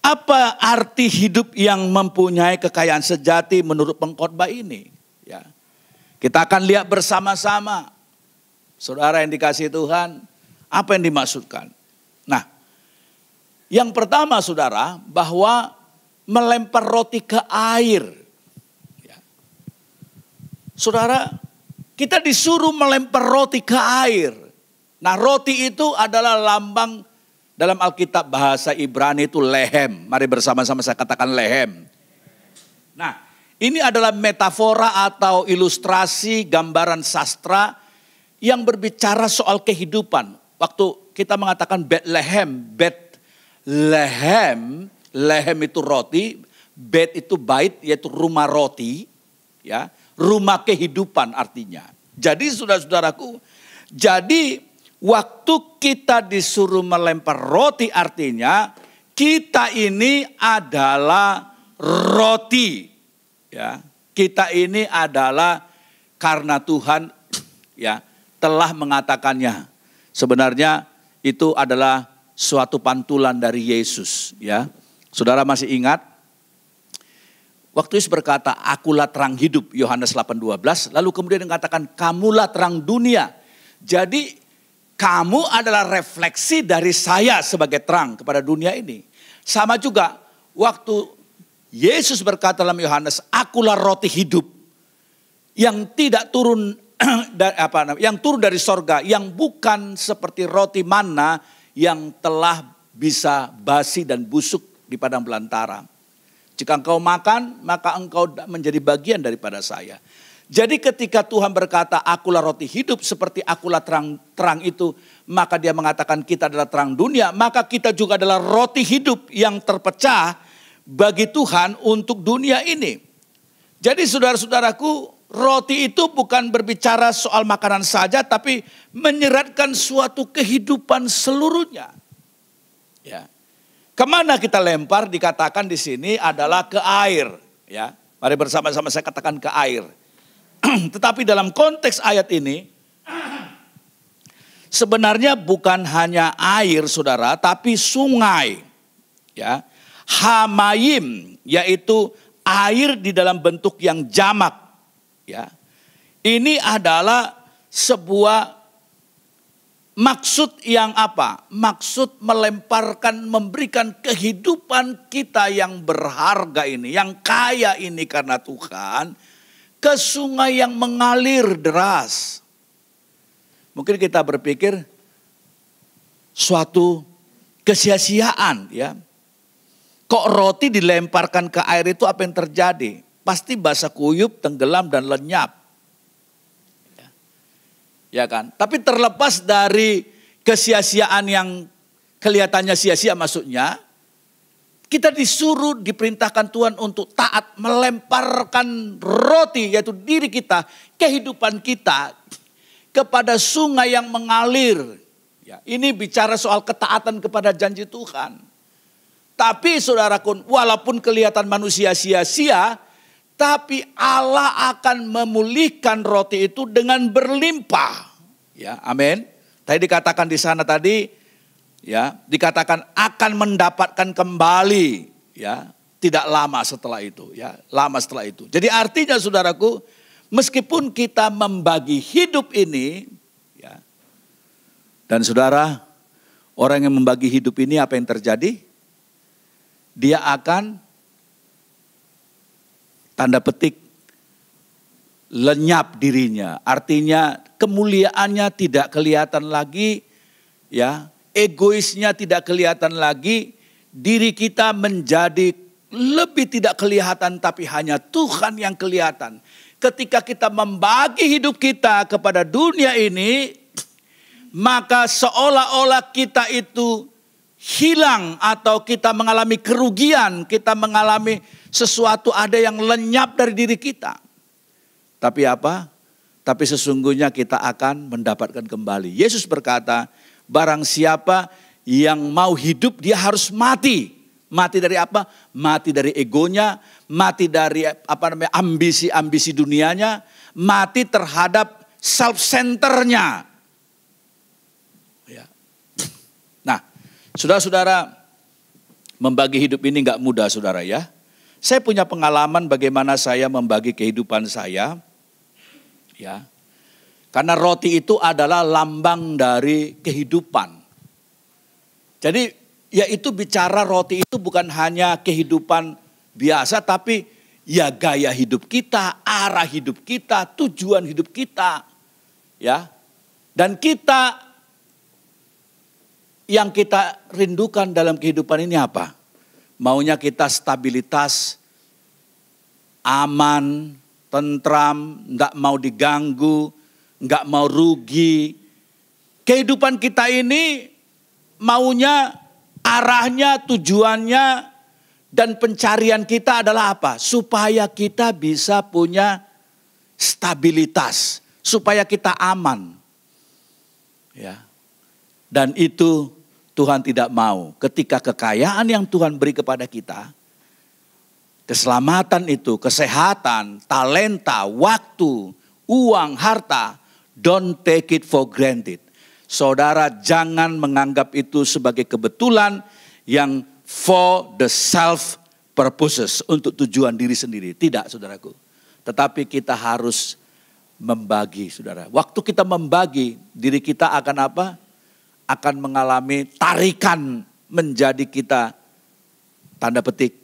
apa arti hidup yang mempunyai kekayaan sejati menurut pengkhotbah ini? Ya. Kita akan lihat bersama-sama. Saudara yang dikasihi Tuhan, apa yang dimaksudkan? Nah, yang pertama saudara, bahwa melempar roti ke air. Ya. Saudara, kita disuruh melempar roti ke air. Nah, roti itu adalah lambang Dalam Alkitab bahasa Ibrani itu lehem. Mari bersama-sama saya katakan lehem. Nah, ini adalah metafora atau ilustrasi gambaran sastra yang berbicara soal kehidupan. Waktu kita mengatakan Bethlehem, lehem itu roti, bet itu bait yaitu rumah roti, ya, rumah kehidupan artinya. Jadi saudara-saudaraku, jadi waktu kita disuruh melempar roti artinya kita ini adalah roti, ya. Kita ini adalah karena Tuhan, ya, telah mengatakannya. Sebenarnya itu adalah suatu pantulan dari Yesus, ya. Saudara masih ingat? Waktu Yesus berkata, akulah terang hidup, Yohanes 8:12. Lalu kemudian dikatakan, kamulah terang dunia. Jadi kamu adalah refleksi dari saya sebagai terang kepada dunia ini. Sama juga waktu Yesus berkata dalam Yohanes, akulah roti hidup yang tidak turun yang turun dari sorga, yang bukan seperti roti mana yang telah bisa basi dan busuk di padang belantara. Jika engkau makan, maka engkau menjadi bagian daripada saya. Jadi ketika Tuhan berkata, akulah roti hidup seperti akulah terang itu, maka dia mengatakan kita adalah terang dunia, maka kita juga adalah roti hidup yang terpecah bagi Tuhan untuk dunia ini. Jadi saudara-saudaraku, roti itu bukan berbicara soal makanan saja, tapi menyeratkan suatu kehidupan seluruhnya. Ya. Kemana kita lempar dikatakan di sini adalah ke air. Ya. Mari bersama-sama saya katakan ke air. Tetapi dalam konteks ayat ini, sebenarnya bukan hanya air saudara, tapi sungai. Ya. Hamayim, yaitu air di dalam bentuk yang jamak. Ya. Ini adalah sebuah maksud yang apa? Maksud melemparkan, memberikan kehidupan kita yang berharga ini, yang kaya ini karena Tuhan, ke sungai yang mengalir deras. Mungkin kita berpikir suatu kesia-siaan, ya. Kok roti dilemparkan ke air itu apa yang terjadi? Pasti basah kuyup, tenggelam dan lenyap. Ya kan? Tapi terlepas dari kesia-siaan yang kelihatannya sia-sia maksudnya, kita disuruh, diperintahkan Tuhan untuk taat melemparkan roti, yaitu diri kita, kehidupan kita kepada sungai yang mengalir. Ya, ini bicara soal ketaatan kepada janji Tuhan. Tapi saudaraku, walaupun kelihatan manusia sia-sia, tapi Allah akan memulihkan roti itu dengan berlimpah. Ya, amin. Tadi dikatakan di sana tadi, ya, dikatakan akan mendapatkan kembali, ya, tidak lama setelah itu, ya, lama setelah itu. Jadi artinya saudaraku, meskipun kita membagi hidup ini, ya, dan saudara, orang yang membagi hidup ini apa yang terjadi? Dia akan tanda petik lenyap dirinya. Artinya kemuliaannya tidak kelihatan lagi, ya. Egoisnya tidak kelihatan lagi. Diri kita menjadi lebih tidak kelihatan, tapi hanya Tuhan yang kelihatan. Ketika kita membagi hidup kita kepada dunia ini, maka seolah-olah kita itu hilang atau kita mengalami kerugian, kita mengalami sesuatu ada yang lenyap dari diri kita. Tapi apa? Tapi sesungguhnya kita akan mendapatkan kembali. Yesus berkata, barang siapa yang mau hidup dia harus mati. Mati dari apa? Mati dari egonya, mati dari ambisi-ambisi dunianya, mati terhadap self-centernya. Ya. Nah, saudara-saudara, membagi hidup ini gak mudah saudara ya. Saya punya pengalaman bagaimana saya membagi kehidupan saya. Ya. Karena roti itu adalah lambang dari kehidupan. Jadi yaitu bicara roti itu bukan hanya kehidupan biasa, tapi ya gaya hidup kita, arah hidup kita, tujuan hidup kita. Ya. Dan kita yang kita rindukan dalam kehidupan ini apa? Maunya kita stabilitas, aman, tentram, enggak mau diganggu, enggak mau rugi. Kehidupan kita ini maunya, arahnya, tujuannya, dan pencarian kita adalah apa? Supaya kita bisa punya stabilitas, supaya kita aman. Ya. Dan itu Tuhan tidak mau. Ketika kekayaan yang Tuhan beri kepada kita, keselamatan itu, kesehatan, talenta, waktu, uang, harta, don't take it for granted. Saudara jangan menganggap itu sebagai kebetulan yang for the self purposes, untuk tujuan diri sendiri. Tidak, saudaraku. Tetapi kita harus membagi, saudara. Waktu kita membagi, diri kita akan apa? Akan mengalami tarikan menjadi kita, tanda petik,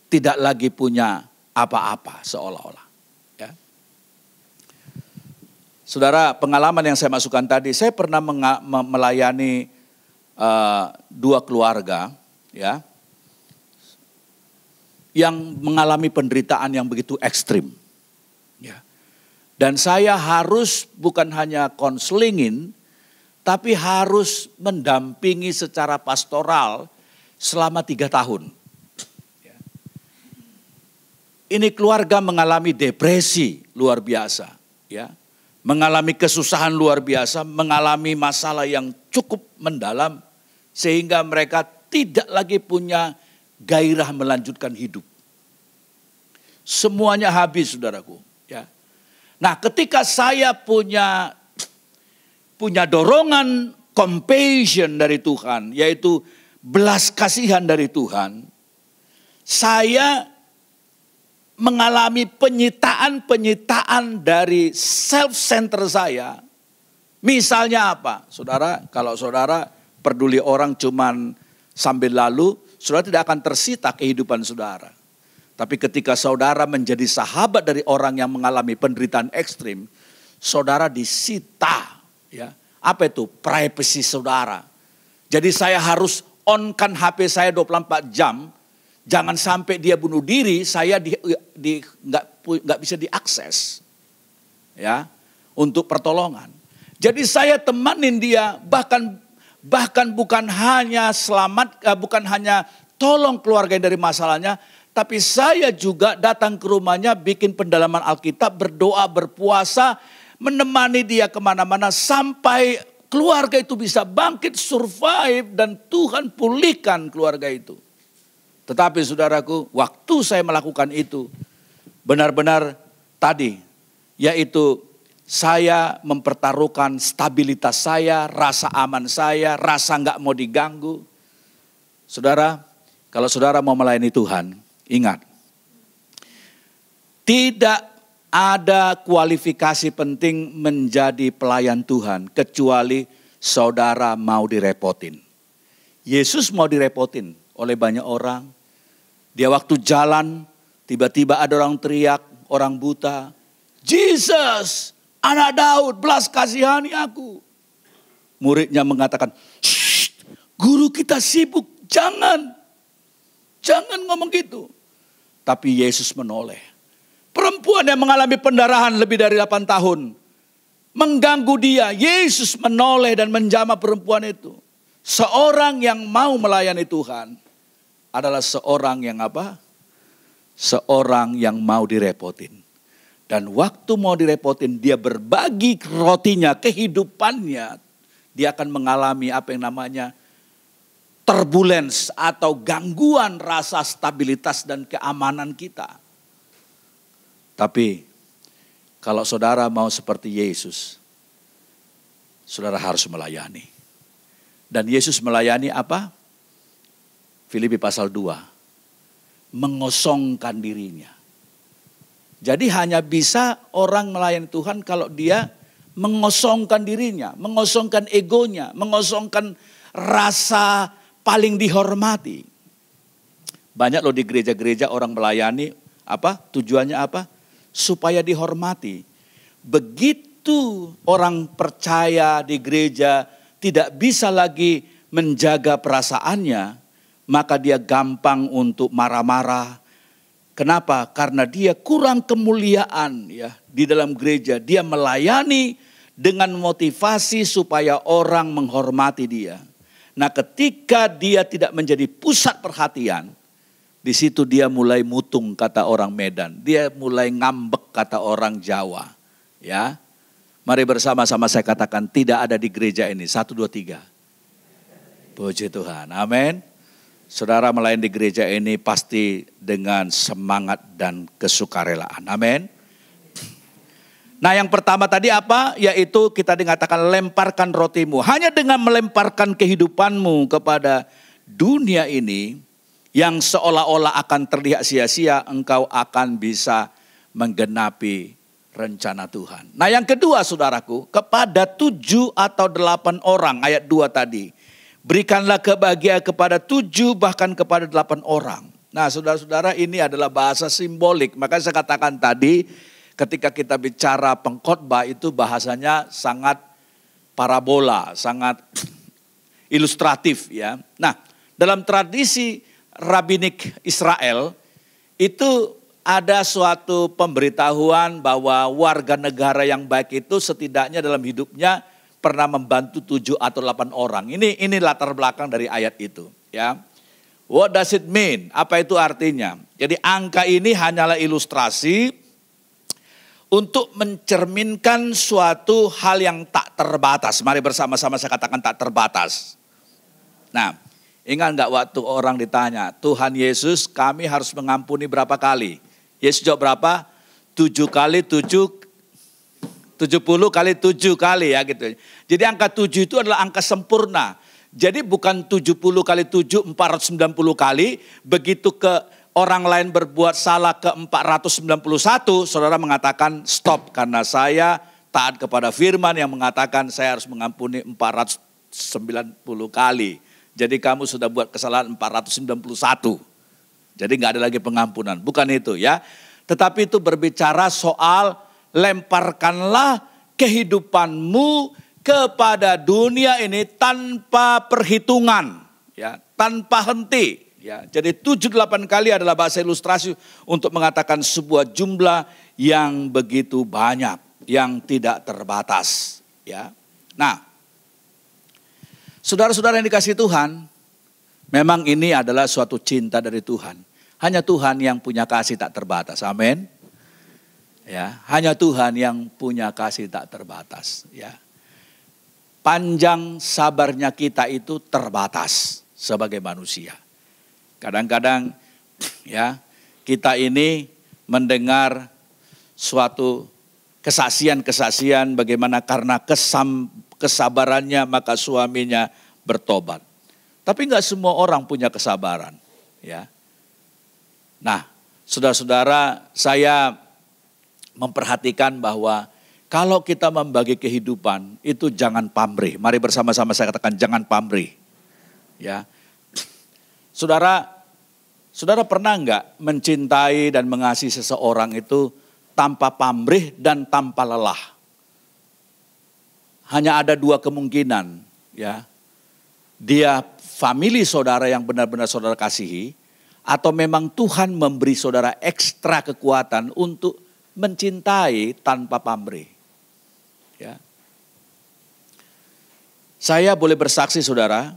tidak lagi punya apa-apa seolah-olah. Ya. Saudara, pengalaman yang saya masukkan tadi, saya pernah melayani 2 keluarga, ya, yang mengalami penderitaan yang begitu ekstrim. Ya. Dan saya harus bukan hanya konselingin, tapi harus mendampingi secara pastoral selama 3 tahun. Ini keluarga mengalami depresi luar biasa, ya, mengalami kesusahan luar biasa, mengalami masalah yang cukup mendalam, sehingga mereka tidak lagi punya gairah melanjutkan hidup. Semuanya habis, saudaraku. Ya. Nah, ketika saya punya dorongan compassion dari Tuhan, yaitu belas kasihan dari Tuhan, saya mengalami penyitaan dari self-center saya. Misalnya apa? Saudara, kalau saudara peduli orang cuman sambil lalu, saudara tidak akan tersita kehidupan saudara. Tapi ketika saudara menjadi sahabat dari orang yang mengalami penderitaan ekstrim, saudara disita. Ya, apa itu? Privacy saudara. Jadi saya harus on-kan HP saya 24 jam. Jangan sampai dia bunuh diri, saya nggak bisa diakses. Ya, untuk pertolongan. Jadi saya temanin dia, bahkan bukan hanya bukan hanya tolong keluarga dari masalahnya, tapi saya juga datang ke rumahnya, bikin pendalaman Alkitab, berdoa, berpuasa, menemani dia kemana-mana sampai keluarga itu bisa bangkit, survive, dan Tuhan pulihkan keluarga itu. Tetapi saudaraku, waktu saya melakukan itu, benar-benar tadi, yaitu saya mempertaruhkan stabilitas saya, rasa aman saya, rasa nggak mau diganggu. Saudara, kalau saudara mau melayani Tuhan, ingat, tidak ada kualifikasi penting menjadi pelayan Tuhan kecuali saudara mau direpotin. Yesus mau direpotin oleh banyak orang. Dia waktu jalan, tiba-tiba ada orang teriak, orang buta, "Jesus, anak Daud, belas kasihani aku." Muridnya mengatakan, "Shh, guru kita sibuk, jangan ngomong gitu." Tapi Yesus menoleh. Perempuan yang mengalami pendarahan lebih dari 8 tahun. Mengganggu dia. Yesus menoleh dan menjamah perempuan itu. Seorang yang mau melayani Tuhan adalah seorang yang apa? Seorang yang mau direpotin. Dan waktu mau direpotin, dia berbagi rotinya, kehidupannya. Dia akan mengalami apa yang namanya turbulence atau gangguan rasa stabilitas dan keamanan kita. Tapi kalau saudara mau seperti Yesus, saudara harus melayani. Dan Yesus melayani apa? Filipi pasal 2. Mengosongkan dirinya. Jadi hanya bisa orang melayani Tuhan kalau dia mengosongkan dirinya, mengosongkan egonya, mengosongkan rasa paling dihormati. Banyak loh di gereja-gereja orang melayani, apa? Tujuannya apa? Supaya dihormati. Begitu orang percaya di gereja tidak bisa lagi menjaga perasaannya, maka dia gampang untuk marah-marah. Kenapa? Karena dia kurang kemuliaan ya di dalam gereja. Dia melayani dengan motivasi supaya orang menghormati dia. Nah, ketika dia tidak menjadi pusat perhatian, di situ dia mulai mutung kata orang Medan. Dia mulai ngambek kata orang Jawa. Ya, mari bersama-sama saya katakan tidak ada di gereja ini. 1, 2, 3. Puji Tuhan. Amin. Saudara melayani di gereja ini pasti dengan semangat dan kesukarelaan. Amin. Nah, yang pertama tadi apa? Yaitu kita dikatakan lemparkan rotimu. Hanya dengan melemparkan kehidupanmu kepada dunia ini yang seolah-olah akan terlihat sia-sia, engkau akan bisa menggenapi rencana Tuhan. Nah, yang kedua saudaraku, kepada 7 atau 8 orang, ayat 2 tadi. Berikanlah kebahagiaan kepada 7 bahkan kepada 8 orang. Nah, saudara-saudara, ini adalah bahasa simbolik. Maka saya katakan tadi ketika kita bicara pengkhotbah itu bahasanya sangat parabola, sangat ilustratif ya. Nah, dalam tradisi rabbinik Israel itu ada suatu pemberitahuan bahwa warga negara yang baik itu setidaknya dalam hidupnya pernah membantu 7 atau 8 orang. Ini latar belakang dari ayat itu ya. What does it mean? Apa itu artinya? Jadi angka ini hanyalah ilustrasi untuk mencerminkan suatu hal yang tak terbatas. Mari bersama-sama saya katakan tak terbatas. Nah, ingat enggak waktu orang ditanya, Tuhan Yesus kami harus mengampuni berapa kali? Yesus jawab berapa? 7 kali 7 70 kali 7 kali ya gitu. Jadi angka 7 itu adalah angka sempurna. Jadi bukan 70 kali 7 490 kali. Begitu ke orang lain berbuat salah ke 491, saudara mengatakan stop. Karena saya taat kepada firman yang mengatakan saya harus mengampuni 490 kali. Jadi kamu sudah buat kesalahan 491. Jadi gak ada lagi pengampunan. Bukan itu ya. Tetapi itu berbicara soal lemparkanlah kehidupanmu kepada dunia ini tanpa perhitungan, ya, tanpa henti. Ya. Jadi 7-8 kali adalah bahasa ilustrasi untuk mengatakan sebuah jumlah yang begitu banyak, yang tidak terbatas. Ya. Nah, saudara-saudara yang dikasihi Tuhan, memang ini adalah suatu cinta dari Tuhan. Hanya Tuhan yang punya kasih tak terbatas, amin. Ya, hanya Tuhan yang punya kasih tak terbatas. Ya, panjang sabarnya kita itu terbatas sebagai manusia. Kadang-kadang, ya, kita ini mendengar suatu kesaksian bagaimana karena kesabarannya maka suaminya bertobat. Tapi nggak semua orang punya kesabaran. Ya, nah, saudara-saudara, saya memperhatikan bahwa kalau kita membagi kehidupan itu jangan pamrih. Mari bersama-sama saya katakan jangan pamrih. Ya, saudara pernah enggak mencintai dan mengasihi seseorang itu tanpa pamrih dan tanpa lelah? Hanya ada 2 kemungkinan. Ya, dia famili saudara yang benar-benar saudara kasihi, atau memang Tuhan memberi saudara ekstra kekuatan untuk mencintai tanpa pamrih. Ya. Saya boleh bersaksi saudara,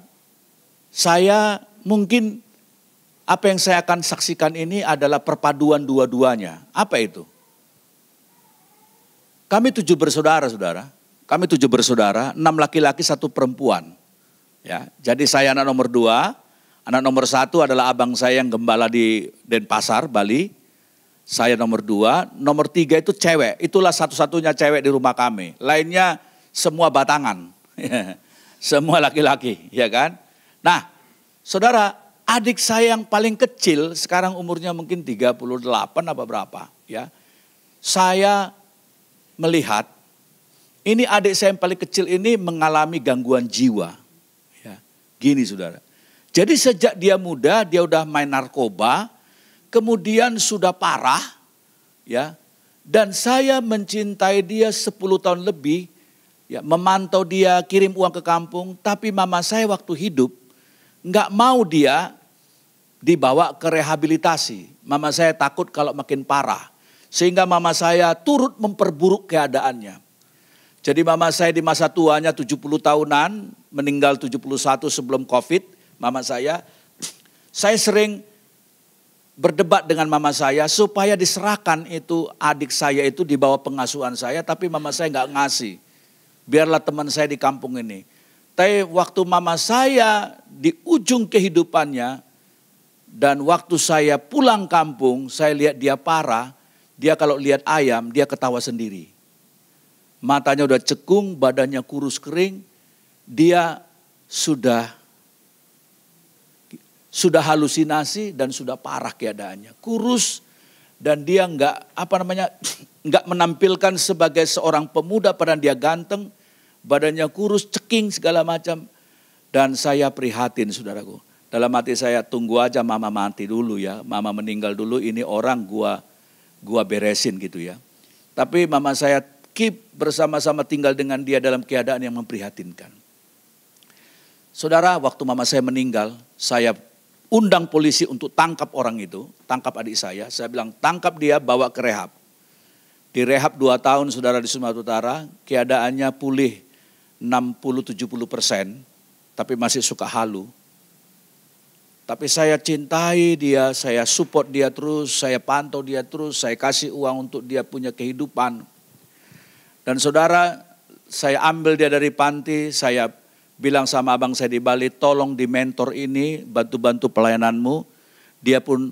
saya mungkin apa yang saya akan saksikan ini adalah perpaduan dua-duanya. Apa itu? Kami 7 bersaudara, saudara. Kami 7 bersaudara, 6 laki-laki 1 perempuan. Ya, jadi saya anak nomor 2, anak nomor 1 adalah abang saya yang gembala di Denpasar, Bali. Saya nomor 2, nomor 3 itu cewek. Itulah satu-satunya cewek di rumah kami. Lainnya semua batangan. Semua laki-laki, ya kan? Nah, saudara, adik saya yang paling kecil, sekarang umurnya mungkin 38 apa berapa. Ya, saya melihat, ini adik saya yang paling kecil ini mengalami gangguan jiwa. Ya, gini saudara. Jadi sejak dia muda, dia udah main narkoba, kemudian sudah parah, ya. Dan saya mencintai dia 10 tahun lebih ya, memantau dia, kirim uang ke kampung. Tapi mama saya waktu hidup nggak mau dia dibawa ke rehabilitasi. Mama saya takut kalau makin parah. Sehingga mama saya turut memperburuk keadaannya. Jadi mama saya di masa tuanya 70 tahunan, meninggal 71 sebelum COVID, mama saya sering berdebat dengan mama saya supaya diserahkan itu adik saya itu di bawah pengasuhan saya, tapi mama saya nggak ngasih. Biarlah teman saya di kampung ini. Tapi waktu mama saya di ujung kehidupannya dan waktu saya pulang kampung, saya lihat dia parah. Dia kalau lihat ayam, dia ketawa sendiri. Matanya udah cekung, badannya kurus kering. Dia sudah halusinasi dan sudah parah keadaannya. Kurus dan dia nggak menampilkan sebagai seorang pemuda, padahal dia ganteng, badannya kurus, ceking segala macam. Dan saya prihatin, saudaraku. Dalam hati saya, tunggu aja mama mati dulu ya, mama meninggal dulu, ini orang gua beresin gitu ya. Tapi mama saya keep bersama-sama tinggal dengan dia dalam keadaan yang memprihatinkan. Saudara, waktu mama saya meninggal, saya undang polisi untuk tangkap orang itu, tangkap adik saya. Saya bilang tangkap dia, bawa ke rehab. Di rehab 2 tahun saudara di Sumatera Utara, keadaannya pulih 60-70%, tapi masih suka halu. Tapi saya cintai dia, saya support dia terus, saya pantau dia terus, saya kasih uang untuk dia punya kehidupan. Dan saudara, saya ambil dia dari panti, saya bilang sama abang saya di Bali, tolong di mentor ini, bantu-bantu pelayananmu. Dia pun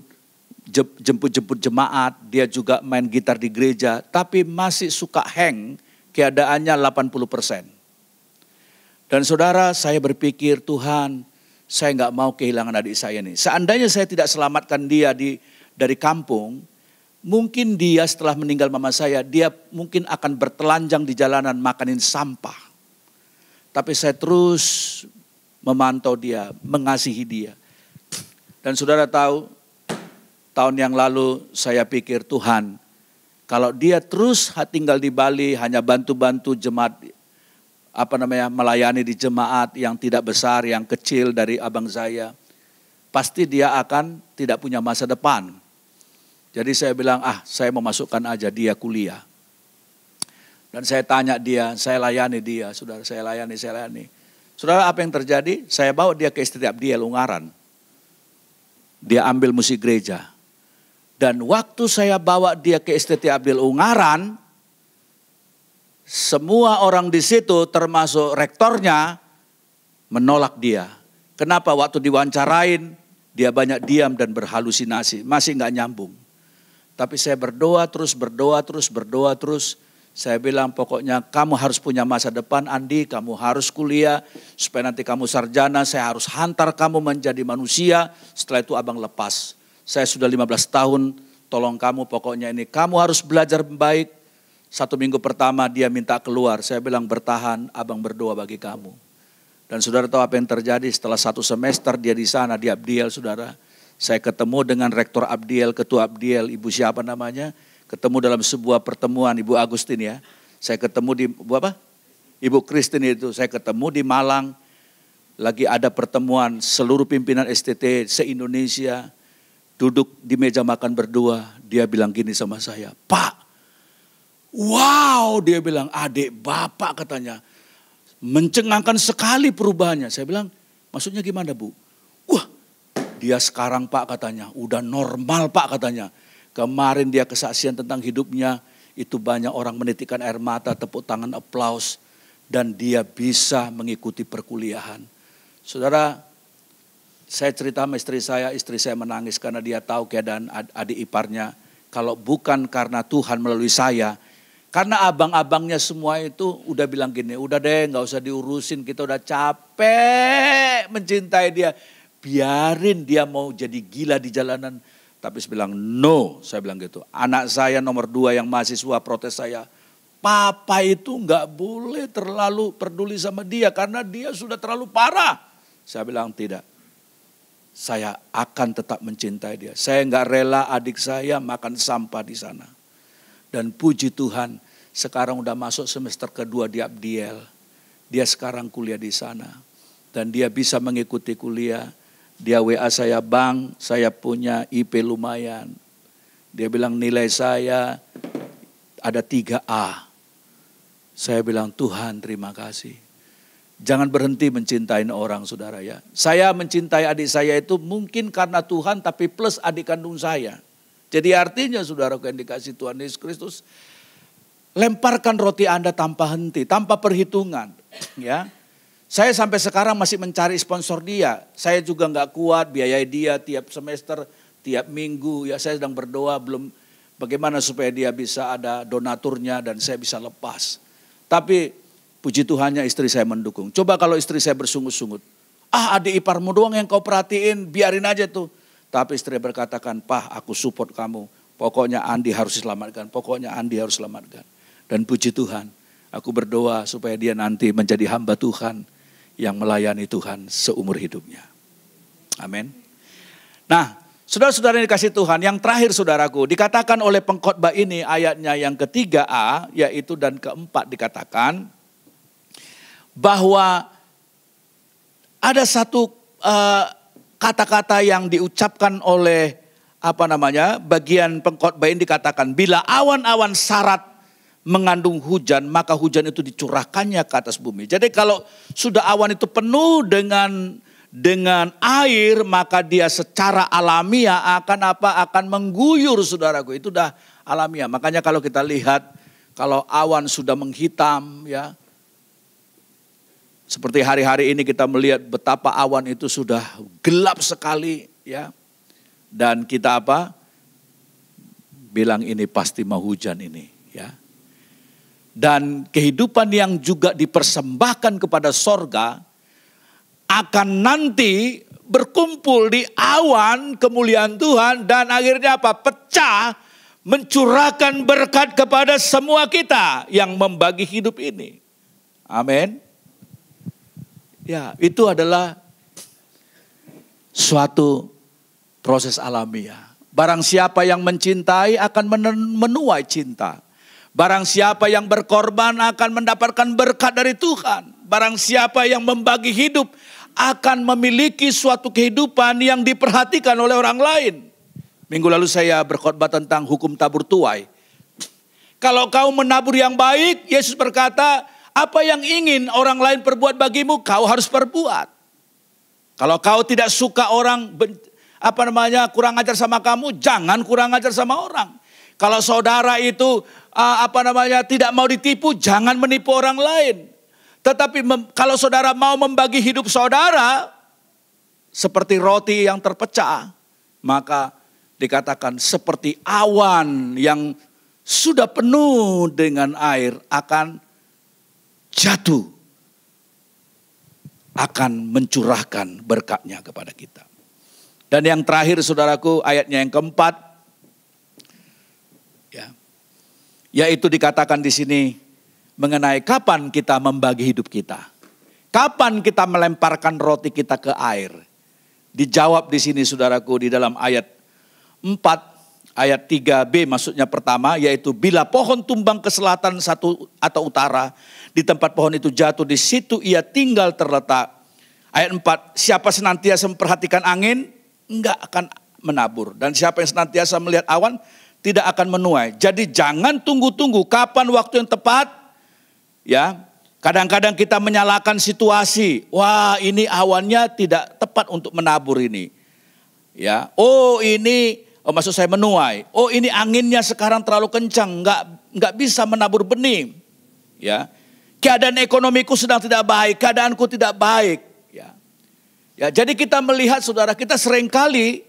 jemput-jemput jemaat, dia juga main gitar di gereja, tapi masih suka hang, keadaannya 80%. Dan saudara, saya berpikir, Tuhan, saya nggak mau kehilangan adik saya nih. Seandainya saya tidak selamatkan dia dari kampung, mungkin dia setelah meninggal mama saya, dia mungkin akan bertelanjang di jalanan makanin sampah. Tapi saya terus memantau dia, mengasihi dia. Dan saudara tahu, tahun yang lalu saya pikir Tuhan, kalau dia terus tinggal di Bali, hanya bantu-bantu jemaat, melayani di jemaat yang tidak besar, yang kecil dari abang saya, pasti dia akan tidak punya masa depan. Jadi saya bilang, saya mau masukkan aja dia kuliah. Dan saya tanya dia, saya layani dia, saudara, saya layani. Saudara, apa yang terjadi? Saya bawa dia ke STT Abdiel Ungaran. Dia ambil musik gereja. Dan waktu saya bawa dia ke STT Abdiel Ungaran, semua orang di situ termasuk rektornya menolak dia. Kenapa? Waktu diwawancarain dia banyak diam dan berhalusinasi, masih nggak nyambung. Tapi saya berdoa terus. Saya bilang pokoknya kamu harus punya masa depan Andi, kamu harus kuliah supaya nanti kamu sarjana, saya harus hantar kamu menjadi manusia. Setelah itu abang lepas. Saya sudah 15 tahun, tolong kamu pokoknya ini, kamu harus belajar baik. 1 minggu pertama dia minta keluar, saya bilang bertahan, abang berdoa bagi kamu. Dan saudara tahu apa yang terjadi setelah 1 semester dia di sana, di Abdiel saudara. Saya ketemu dengan rektor Abdiel, ketua Abdiel, ibu siapa namanya, ketemu dalam sebuah pertemuan, Ibu Agustin ya. Saya ketemu di, Ibu Kristin itu, saya ketemu di Malang, lagi ada pertemuan seluruh pimpinan STT se-Indonesia, duduk di meja makan berdua, dia bilang gini sama saya, Pak, wow, dia bilang, adik bapak katanya, mencengangkan sekali perubahannya. Saya bilang, maksudnya gimana Bu? Wah, dia sekarang Pak katanya, udah normal Pak katanya. Kemarin dia kesaksian tentang hidupnya, itu banyak orang menitikkan air mata, tepuk tangan, aplaus. Dan dia bisa mengikuti perkuliahan. Saudara, saya cerita sama istri saya menangis karena dia tahu keadaan adik iparnya. Kalau bukan karena Tuhan melalui saya, karena abang-abangnya semua itu udah bilang gini, udah deh gak usah diurusin, kita udah capek mencintai dia. Biarin dia mau jadi gila di jalanan. Tapi saya bilang no, saya bilang gitu. Anak saya nomor 2 yang mahasiswa protes saya. Papa itu gak boleh terlalu peduli sama dia karena dia sudah terlalu parah. Saya bilang tidak. Saya akan tetap mencintai dia. Saya gak rela adik saya makan sampah di sana. Dan puji Tuhan, sekarang udah masuk semester kedua di Abdiel. Dia sekarang kuliah di sana. Dan dia bisa mengikuti kuliah. Dia WA saya, Bang, saya punya IP lumayan. Dia bilang nilai saya ada 3A. Saya bilang, Tuhan terima kasih. Jangan berhenti mencintai orang, saudara ya. Saya mencintai adik saya itu mungkin karena Tuhan, tapi plus adik kandung saya. Jadi artinya saudara yang dikasih Tuhan Yesus Kristus, lemparkan roti Anda tanpa henti, tanpa perhitungan. Ya, saya sampai sekarang masih mencari sponsor dia. Saya juga nggak kuat biayai dia tiap semester, tiap minggu. Ya, saya sedang berdoa belum bagaimana supaya dia bisa ada donaturnya dan saya bisa lepas. Tapi puji Tuhannya istri saya mendukung. Coba kalau istri saya bersungut-sungut. Adik iparmu doang yang kau perhatiin, biarin aja tuh. Tapi istri berkatakan, Pak aku support kamu. Pokoknya Andi harus diselamatkan. Pokoknya Andi harus selamatkan. Dan puji Tuhan, aku berdoa supaya dia nanti menjadi hamba Tuhan yang melayani Tuhan seumur hidupnya. Amin. Nah, saudara-saudara yang dikasih Tuhan, yang terakhir saudaraku, dikatakan oleh pengkhotbah ini ayatnya yang ke-3a, yaitu dan ke-4 dikatakan, bahwa ada satu kata-kata yang diucapkan oleh bagian pengkhotbah ini dikatakan, bila awan-awan sarat mengandung hujan, maka hujan itu dicurahkannya ke atas bumi. Jadi kalau sudah awan itu penuh dengan air, maka dia secara alamiah akan mengguyur saudaraku. Itu dah alamiah. Makanya kalau kita lihat, kalau awan sudah menghitam ya, seperti hari-hari ini kita melihat betapa awan itu sudah gelap sekali ya. Dan kita bilang ini pasti mau hujan ini ya. Dan kehidupan yang juga dipersembahkan kepada sorga akan nanti berkumpul di awan kemuliaan Tuhan dan akhirnya pecah mencurahkan berkat kepada semua kita yang membagi hidup ini. Amin. Ya, itu adalah suatu proses alamiah. Barang siapa yang mencintai akan menuai cinta. Barang siapa yang berkorban akan mendapatkan berkat dari Tuhan. Barang siapa yang membagi hidup akan memiliki suatu kehidupan yang diperhatikan oleh orang lain. Minggu lalu saya berkhotbah tentang hukum tabur tuai. Kalau kau menabur yang baik, Yesus berkata, apa yang ingin orang lain perbuat bagimu, kau harus perbuat. Kalau kau tidak suka orang kurang ajar sama kamu, jangan kurang ajar sama orang. Kalau saudara itu tidak mau ditipu, jangan menipu orang lain. Tetapi kalau saudara mau membagi hidup saudara seperti roti yang terpecah, maka dikatakan seperti awan yang sudah penuh dengan air akan jatuh, akan mencurahkan berkatnya kepada kita. Dan yang terakhir saudaraku, ayatnya yang keempat, ya, yaitu dikatakan di sini mengenai kapan kita membagi hidup kita. Kapan kita melemparkan roti kita ke air. Dijawab di sini saudaraku di dalam ayat 4, ayat 3b maksudnya pertama, yaitu bila pohon tumbang ke selatan atau utara, di tempat pohon itu jatuh, di situ ia tinggal terletak. Ayat 4, siapa senantiasa memperhatikan angin, enggak akan menabur. Dan siapa yang senantiasa melihat awan, tidak akan menuai. Jadi jangan tunggu-tunggu kapan waktu yang tepat. Ya, kadang-kadang kita menyalahkan situasi. Wah, ini awannya tidak tepat untuk menabur ini. Ya, maksud saya menuai. Oh, ini anginnya sekarang terlalu kencang, enggak bisa menabur benih. Ya. Keadaan ekonomiku sedang tidak baik, keadaanku tidak baik. Ya, jadi kita melihat saudara, kita seringkali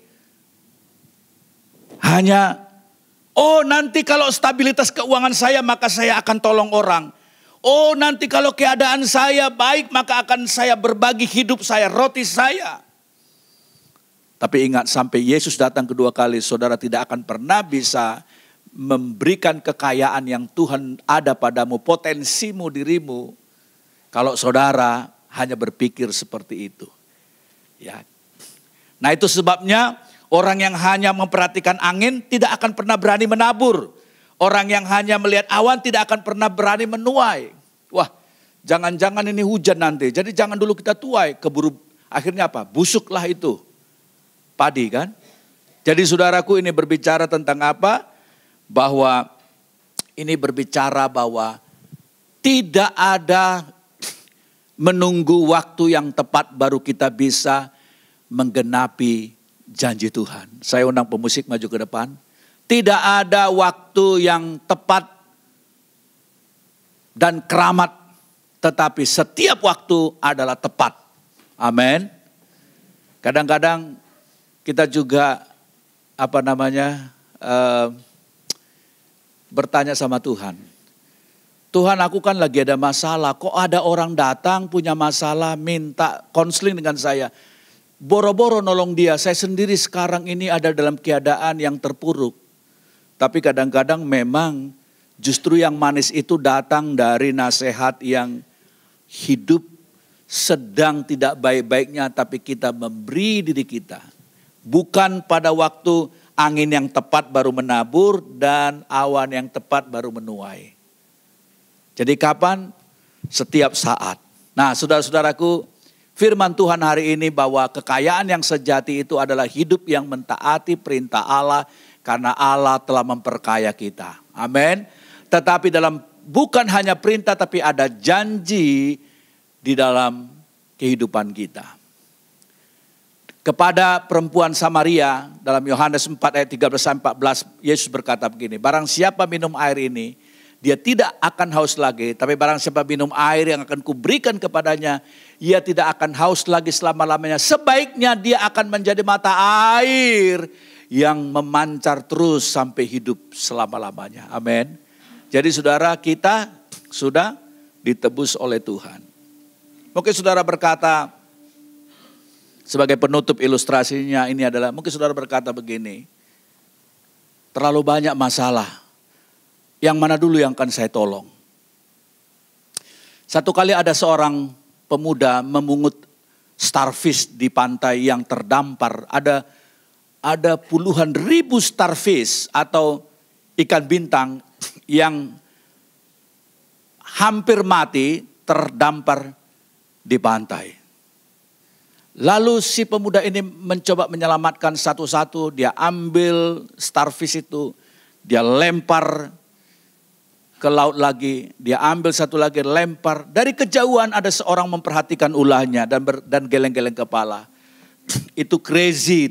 hanya, nanti kalau stabilitas keuangan saya maka saya akan tolong orang. Nanti kalau keadaan saya baik maka akan saya berbagi hidup saya, roti saya. Tapi ingat, sampai Yesus datang kedua kali, saudara tidak akan pernah bisa memberikan kekayaan yang Tuhan ada padamu, potensimu, dirimu, kalau saudara hanya berpikir seperti itu. Ya. Nah itu sebabnya orang yang hanya memperhatikan angin tidak akan pernah berani menabur. Orang yang hanya melihat awan tidak akan pernah berani menuai. Wah, jangan-jangan ini hujan nanti. Jadi jangan dulu kita tuai. Keburu akhirnya apa? Busuklah itu. Padi kan? Jadi saudaraku, ini berbicara tentang apa? Bahwa ini berbicara bahwa tidak ada menunggu waktu yang tepat baru kita bisa menggenapi janji Tuhan. Saya undang pemusik maju ke depan. Tidak ada waktu yang tepat dan keramat, tetapi setiap waktu adalah tepat. Amin. Kadang-kadang kita juga bertanya sama Tuhan. Tuhan, aku kan lagi ada masalah. Kok ada orang datang punya masalah minta konseling dengan saya. Boro-boro nolong dia. Saya sendiri sekarang ini ada dalam keadaan yang terpuruk. Tapi kadang-kadang memang justru yang manis itu datang dari nasihat yang hidup sedang tidak baik-baiknya, tapi kita memberi diri kita. Bukan pada waktu angin yang tepat baru menabur dan awan yang tepat baru menuai. Jadi kapan? Setiap saat. Nah, saudara-saudaraku, firman Tuhan hari ini bahwa kekayaan yang sejati itu adalah hidup yang mentaati perintah Allah, karena Allah telah memperkaya kita. Amin. Tetapi bukan hanya perintah, tapi ada janji di dalam kehidupan kita. Kepada perempuan Samaria dalam Yohanes 4 ayat 13-14, Yesus berkata begini, barang siapa minum air ini, dia tidak akan haus lagi. Tapi barang siapa minum air yang akan kuberikan kepadanya, ia tidak akan haus lagi selama-lamanya. Sebaiknya dia akan menjadi mata air yang memancar terus sampai hidup selama-lamanya. Amin. Jadi saudara, kita sudah ditebus oleh Tuhan. Mungkin saudara berkata, sebagai penutup ilustrasinya ini adalah, mungkin saudara berkata begini, terlalu banyak masalah, yang mana dulu yang akan saya tolong? Satu kali ada seorang pemuda memungut starfish di pantai yang terdampar. Ada puluhan ribu starfish atau ikan bintang yang hampir mati terdampar di pantai. Lalu si pemuda ini mencoba menyelamatkan satu-satu. Dia ambil starfish itu, dia lempar ke laut lagi, dia ambil satu lagi, lempar. Dari kejauhan ada seorang memperhatikan ulahnya dan geleng-geleng kepala. Itu crazy.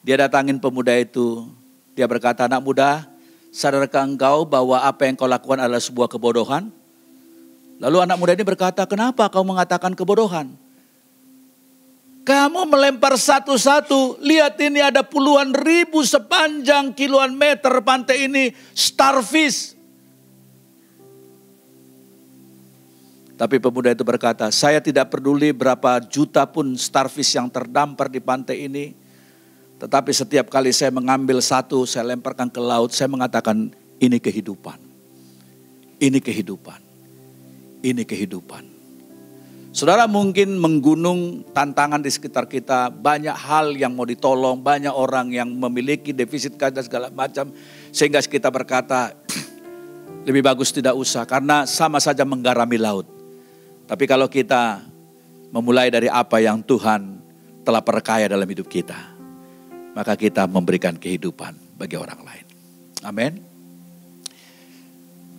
Dia datangin pemuda itu. Dia berkata, anak muda, sadarkah engkau bahwa apa yang kau lakukan adalah sebuah kebodohan? Lalu anak muda ini berkata, kenapa kau mengatakan kebodohan? Kamu melempar satu-satu. Lihat ini ada puluhan ribu sepanjang kiloan meter pantai ini starfish. Tapi pemuda itu berkata, saya tidak peduli berapa juta pun starfish yang terdampar di pantai ini. Tetapi setiap kali saya mengambil satu, saya lemparkan ke laut, saya mengatakan ini kehidupan. Ini kehidupan. Ini kehidupan. Saudara, mungkin menggunung tantangan di sekitar kita, banyak hal yang mau ditolong, banyak orang yang memiliki defisit dan segala macam. Sehingga kita berkata, lebih bagus tidak usah karena sama saja menggarami laut. Tapi kalau kita memulai dari apa yang Tuhan telah perkaya dalam hidup kita, maka kita memberikan kehidupan bagi orang lain. Amin.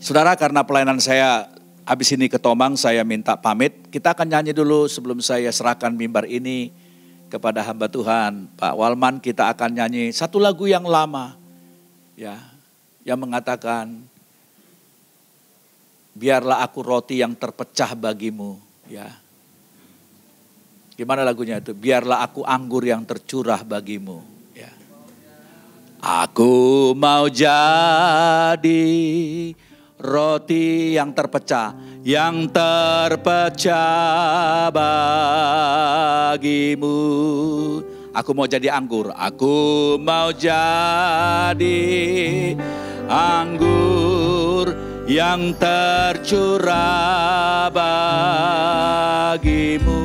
Saudara, karena pelayanan saya habis ini ke Tomang, saya minta pamit. Kita akan nyanyi dulu sebelum saya serahkan mimbar ini kepada hamba Tuhan, Pak Walman. Kita akan nyanyi satu lagu yang lama, ya, yang mengatakan, biarlah aku roti yang terpecah bagimu, ya. Gimana lagunya itu? Biarlah aku anggur yang tercurah bagimu, ya. Aku mau jadi roti yang terpecah bagimu. Aku mau jadi anggur, aku mau jadi anggur yang tercurah bagimu.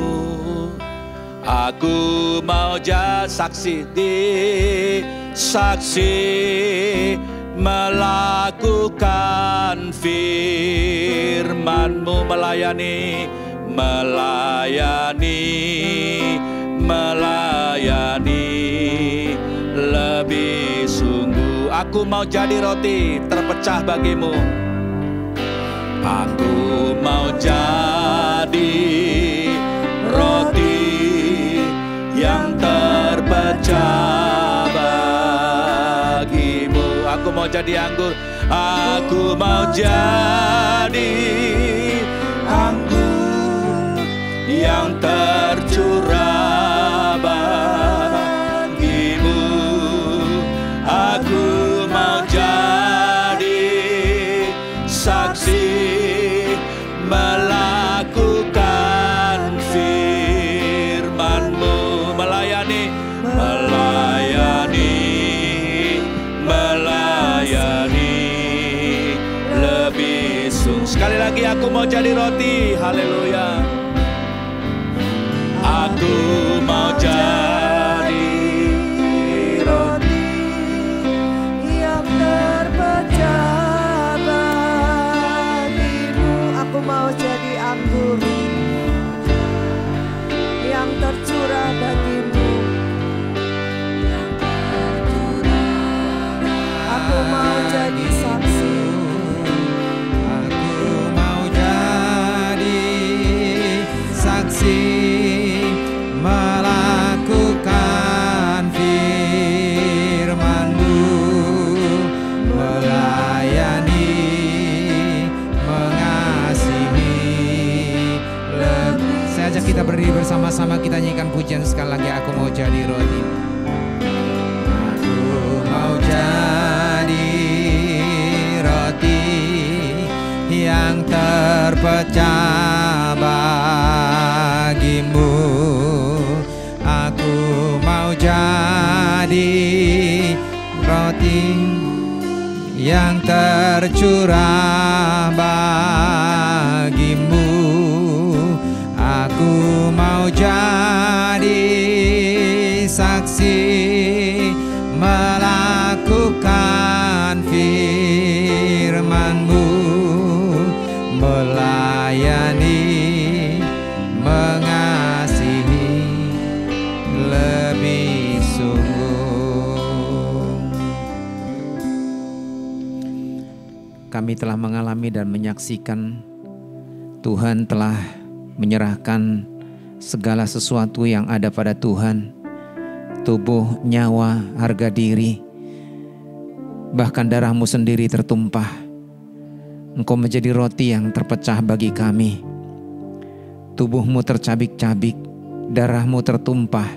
Aku mau jadi saksi melakukan firman-Mu, melayani lebih sungguh. Aku mau jadi roti terpecah bagimu. Aku mau jadi roti yang terpecah bagimu. Aku mau jadi anggur. Aku mau jadi anggur yang tercurah bagimu. Aku mau jadi saksi melakukan firman-Mu, melayani lebih sungguh. Sekali lagi, aku mau jadi roti. Haleluya. Aku mau jadi roti yang terpecah bagimu. Aku mau jadi anggur yang tercurah bagimu. Aku mau jadi saksi. Aku mau jadi saksi melakukan firman-Mu, melayani, mengasihi. Saya ajak kita berdiri bersama-sama, kita nyanyikan pujian sekali lagi. Aku mau jadi roti. Aku mau jadi roti yang terpecah bagimu. Aku mau jadi roti yang tercurah bagimu. Aku mau jadi saksi melakukan firman-Mu, melayani, mengasihi lebih sungguh. Kami telah mengalami dan menyaksikan Tuhan telah menyerahkan segala sesuatu yang ada pada Tuhan, tubuh, nyawa, harga diri, bahkan darah-Mu sendiri tertumpah. Engkau menjadi roti yang terpecah bagi kami. Tubuh-Mu tercabik-cabik, darah-Mu tertumpah,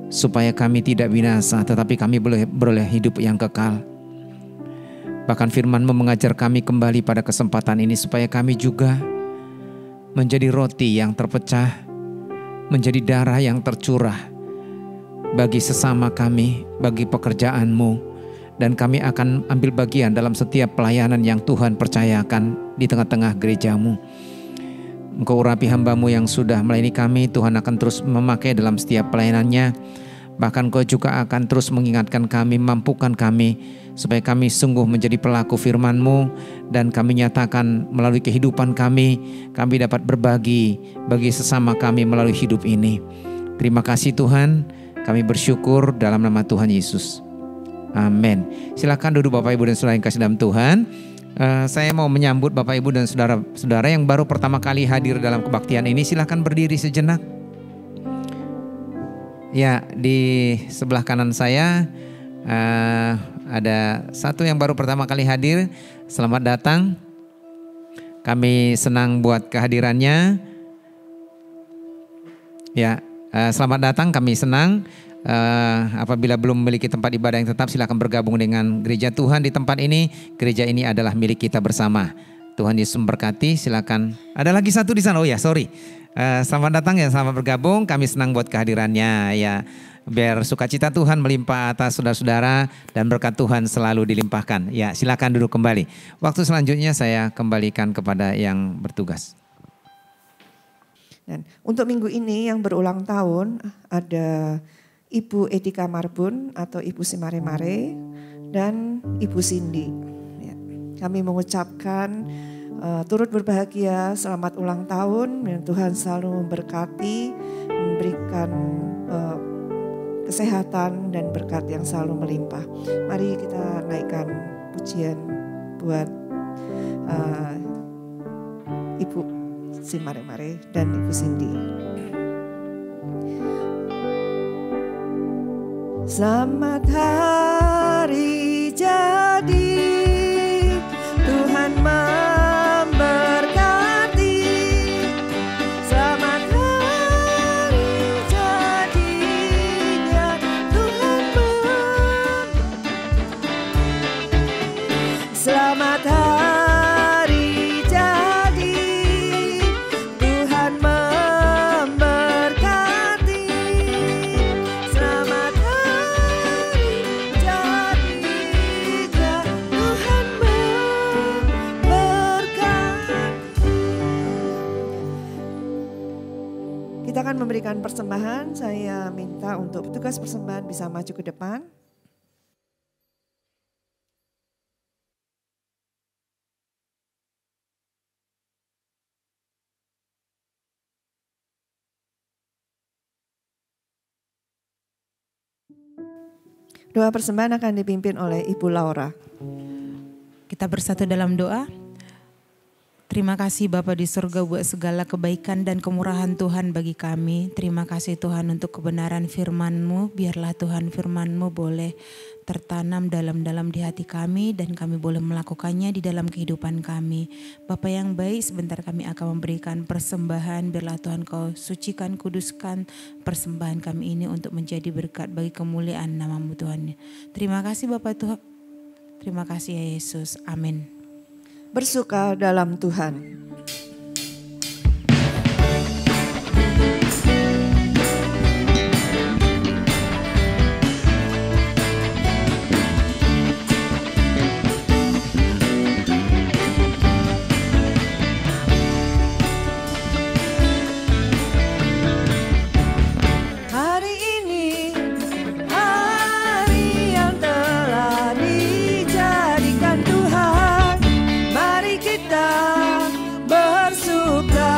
supaya kami tidak binasa, tetapi kami boleh beroleh hidup yang kekal. Bahkan firman-Mu mengajar kami kembali pada kesempatan ini, supaya kami juga menjadi roti yang terpecah, menjadi darah yang tercurah bagi sesama kami, bagi pekerjaan-Mu, dan kami akan ambil bagian dalam setiap pelayanan yang Tuhan percayakan di tengah-tengah gereja-Mu. Engkau urapi hamba-Mu yang sudah melayani kami, Tuhan akan terus memakai dalam setiap pelayanannya. Bahkan Engkau juga akan terus mengingatkan kami, mampukan kami, supaya kami sungguh menjadi pelaku firman-Mu, dan kami nyatakan melalui kehidupan kami dapat berbagi bagi sesama kami melalui hidup ini. Terima kasih Tuhan, kami bersyukur dalam nama Tuhan Yesus. Amin. Silakan duduk Bapak Ibu dan Saudara yang kasih dalam Tuhan. Saya mau menyambut Bapak Ibu dan saudara-saudara yang baru pertama kali hadir dalam kebaktian ini. Silakan berdiri sejenak. Ya, di sebelah kanan saya ada satu yang baru pertama kali hadir. Selamat datang. Kami senang buat kehadirannya. Ya, selamat datang. Kami senang. Apabila belum memiliki tempat ibadah yang tetap, silakan bergabung dengan gereja Tuhan di tempat ini. Gereja ini adalah milik kita bersama. Tuhan Yesus memberkati. Silakan. Ada lagi satu di sana. Oh ya, sorry. Selamat datang ya, selamat bergabung. Kami senang buat kehadirannya ya. Biar sukacita Tuhan melimpah atas saudara-saudara dan berkat Tuhan selalu dilimpahkan. Ya, silakan duduk kembali. Waktu selanjutnya saya kembalikan kepada yang bertugas. Dan untuk minggu ini yang berulang tahun ada Ibu Edika Marbun atau Ibu Simare-Mare, dan Ibu Cindy. Ya, kami mengucapkan turut berbahagia selamat ulang tahun, dan Tuhan selalu memberkati, memberikan kesehatan dan berkat yang selalu melimpah. Mari kita naikkan pujian buat Ibu si Mare-Mare dan Ibu Cindy. Selamat hari jadi, Tuhan memberkati. Selamat hari jadinya, Tuhan selamat hari jadi, Tuhan memberkati. Selamat hari jadinya, Tuhan memberkati. Kita akan memberikan persembahan. Saya minta untuk petugas persembahan bisa maju ke depan. Doa persembahan akan dipimpin oleh Ibu Laura. Kita bersatu dalam doa. Terima kasih Bapa di surga buat segala kebaikan dan kemurahan Tuhan bagi kami. Terima kasih Tuhan untuk kebenaran firman-Mu. Biarlah Tuhan firman-Mu boleh tertanam dalam-dalam di hati kami dan kami boleh melakukannya di dalam kehidupan kami. Bapa yang baik, sebentar kami akan memberikan persembahan. Biarlah Tuhan Kau sucikan, kuduskan persembahan kami ini untuk menjadi berkat bagi kemuliaan nama-Mu Tuhan. Terima kasih Bapa Tuhan. Terima kasih ya Yesus. Amin. Bersuka dalam Tuhan. Hari ini hari yang telah dijadikan Tuhan. Mari kita bersuka.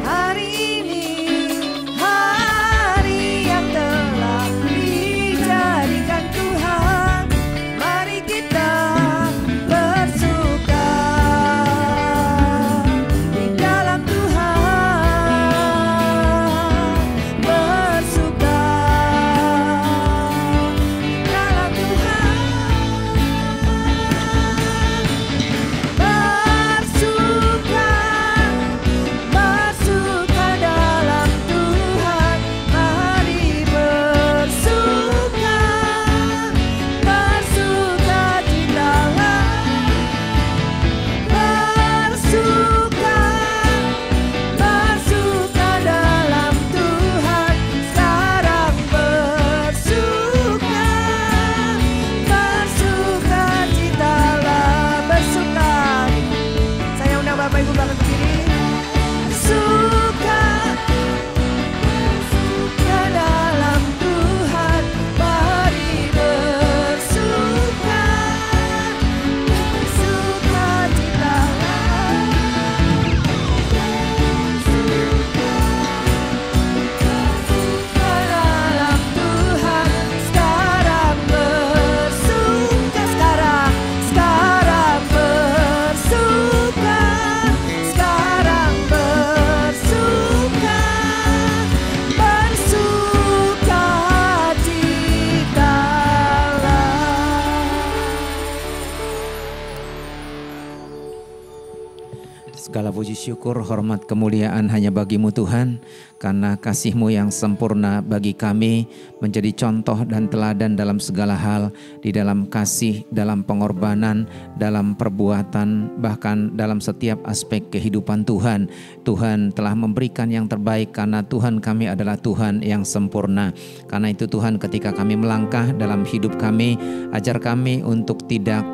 Hari ini hari yang telah dijadikan Tuhan. Mari kita bersuka di dalam Tuhan. Bersuka di dalam Tuhan. Bersuka, bersuka dalam Tuhan. Mari bersuka, bersuka di dalam. Bersuka, bersuka dalam Tuhan. Sekarang bersuka, bersuka citalah bersuka. Saya undang Bapak Ibu bangkit berdiri. Bersuka, bersuka dalam Tuhan. Mari bersuka, bersuka citalah. Bersuka dalam Tuhan. Sekarang bersuka, sekarang bersuka, sekarang bersuka, bersuka citalah. Segala puji syukur, hormat, kemuliaan hanya bagi-Mu Tuhan. Karena kasih-Mu yang sempurna bagi kami menjadi contoh dan teladan dalam segala hal. Di dalam kasih, dalam pengorbanan, dalam perbuatan, bahkan dalam setiap aspek kehidupan Tuhan. Tuhan telah memberikan yang terbaik karena Tuhan kami adalah Tuhan yang sempurna. Karena itu Tuhan, ketika kami melangkah dalam hidup kami, ajar kami untuk tidak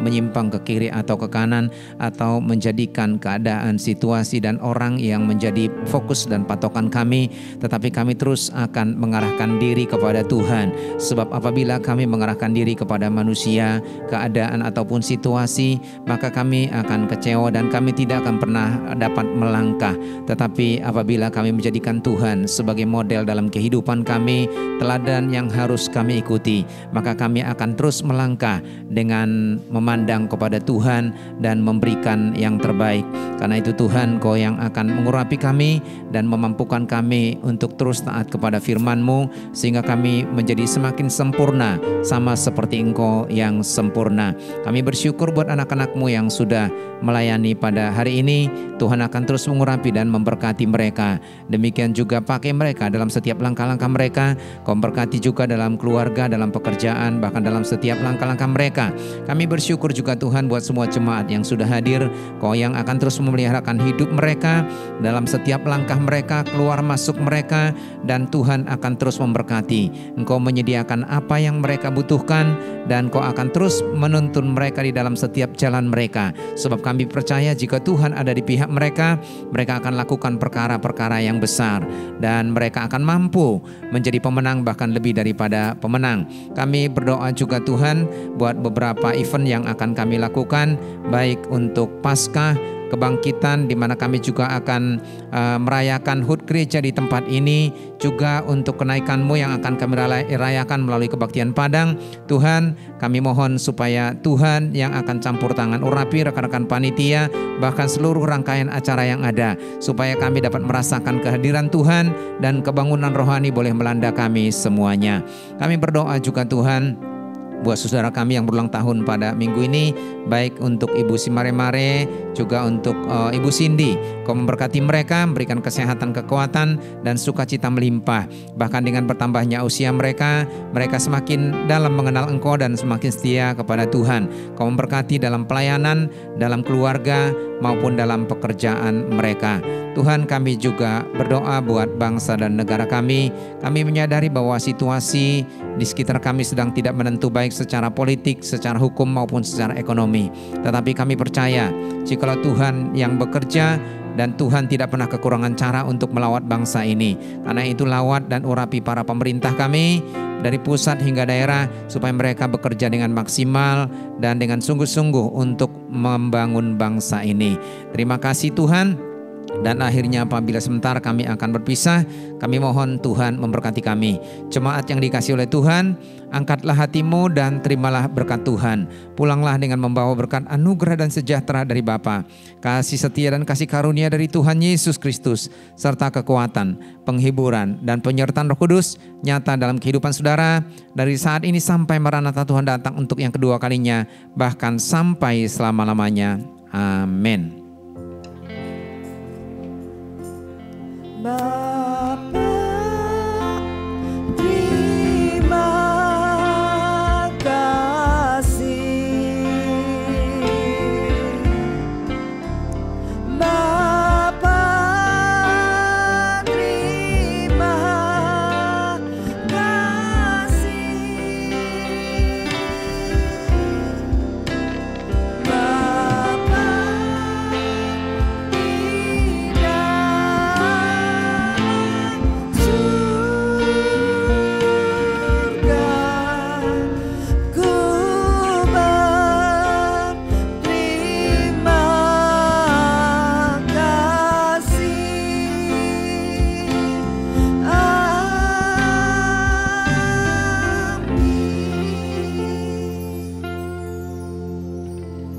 menyimpang ke kiri atau ke kanan, atau menjadikan bukan keadaan, situasi, dan orang yang menjadi fokus dan patokan kami, tetapi kami terus akan mengarahkan diri kepada Tuhan. Sebab apabila kami mengarahkan diri kepada manusia, keadaan ataupun situasi, maka kami akan kecewa dan kami tidak akan pernah dapat melangkah. Tetapi apabila kami menjadikan Tuhan sebagai model dalam kehidupan kami, teladan yang harus kami ikuti, maka kami akan terus melangkah dengan memandang kepada Tuhan dan memberikan yang terbaik. Karena itu Tuhan, Kau yang akan mengurapi kami dan memampukan kami untuk terus taat kepada firman-Mu, sehingga kami menjadi semakin sempurna sama seperti Engkau yang sempurna. Kami bersyukur buat anak-anak-Mu yang sudah melayani pada hari ini. Tuhan akan terus mengurapi dan memberkati mereka. Demikian juga pakai mereka dalam setiap langkah-langkah mereka. Kau berkati juga dalam keluarga, dalam pekerjaan, bahkan dalam setiap langkah-langkah mereka. Kami bersyukur juga Tuhan buat semua jemaat yang sudah hadir. Kau yang akan terus memeliharakan hidup mereka dalam setiap langkah mereka, keluar masuk mereka, dan Tuhan akan terus memberkati. Engkau menyediakan apa yang mereka butuhkan, dan Kau akan terus menuntun mereka di dalam setiap jalan mereka. Sebab kami percaya jika Tuhan ada di pihak mereka, mereka akan lakukan perkara-perkara yang besar, dan mereka akan mampu menjadi pemenang, bahkan lebih daripada pemenang. Kami berdoa juga Tuhan buat beberapa event yang akan kami lakukan, baik untuk Paskah, kebangkitan, di mana kami juga akan merayakan HUT gereja di tempat ini, juga untuk kenaikan-Mu yang akan kami rayakan melalui kebaktian Padang. Tuhan, kami mohon supaya Tuhan yang akan campur tangan urapi rekan-rekan panitia, bahkan seluruh rangkaian acara yang ada, supaya kami dapat merasakan kehadiran Tuhan dan kebangunan rohani boleh melanda kami semuanya. Kami berdoa juga Tuhan buat saudara kami yang berulang tahun pada minggu ini, baik untuk Ibu Simare-Mare, juga untuk Ibu Cindy. Kau memberkati mereka, memberikan kesehatan, kekuatan, dan sukacita melimpah. Bahkan dengan bertambahnya usia mereka, mereka semakin dalam mengenal Engkau dan semakin setia kepada Tuhan. Kau memberkati dalam pelayanan, dalam keluarga, maupun dalam pekerjaan mereka. Tuhan, kami juga berdoa buat bangsa dan negara kami. Kami menyadari bahwa situasi di sekitar kami sedang tidak menentu, baik secara politik, secara hukum, maupun secara ekonomi. Tetapi kami percaya jikalau Tuhan yang bekerja, dan Tuhan tidak pernah kekurangan cara untuk melawat bangsa ini. Karena itu lawat dan urapi para pemerintah kami dari pusat hingga daerah, supaya mereka bekerja dengan maksimal dan dengan sungguh-sungguh untuk membangun bangsa ini. Terima kasih Tuhan. Dan akhirnya apabila sebentar kami akan berpisah, kami mohon Tuhan memberkati kami. Jemaat yang dikasihi oleh Tuhan, angkatlah hatimu dan terimalah berkat Tuhan. Pulanglah dengan membawa berkat anugerah dan sejahtera dari Bapa, kasih setia dan kasih karunia dari Tuhan Yesus Kristus, serta kekuatan, penghiburan, dan penyertaan Roh Kudus nyata dalam kehidupan saudara dari saat ini sampai Maranatha Tuhan datang untuk yang kedua kalinya, bahkan sampai selama-lamanya. Amin. Bapa, terima kasih. Bapa, terima kasih. Bapa,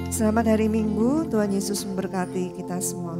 selamat hari Minggu, Tuhan Yesus memberkati kita semua.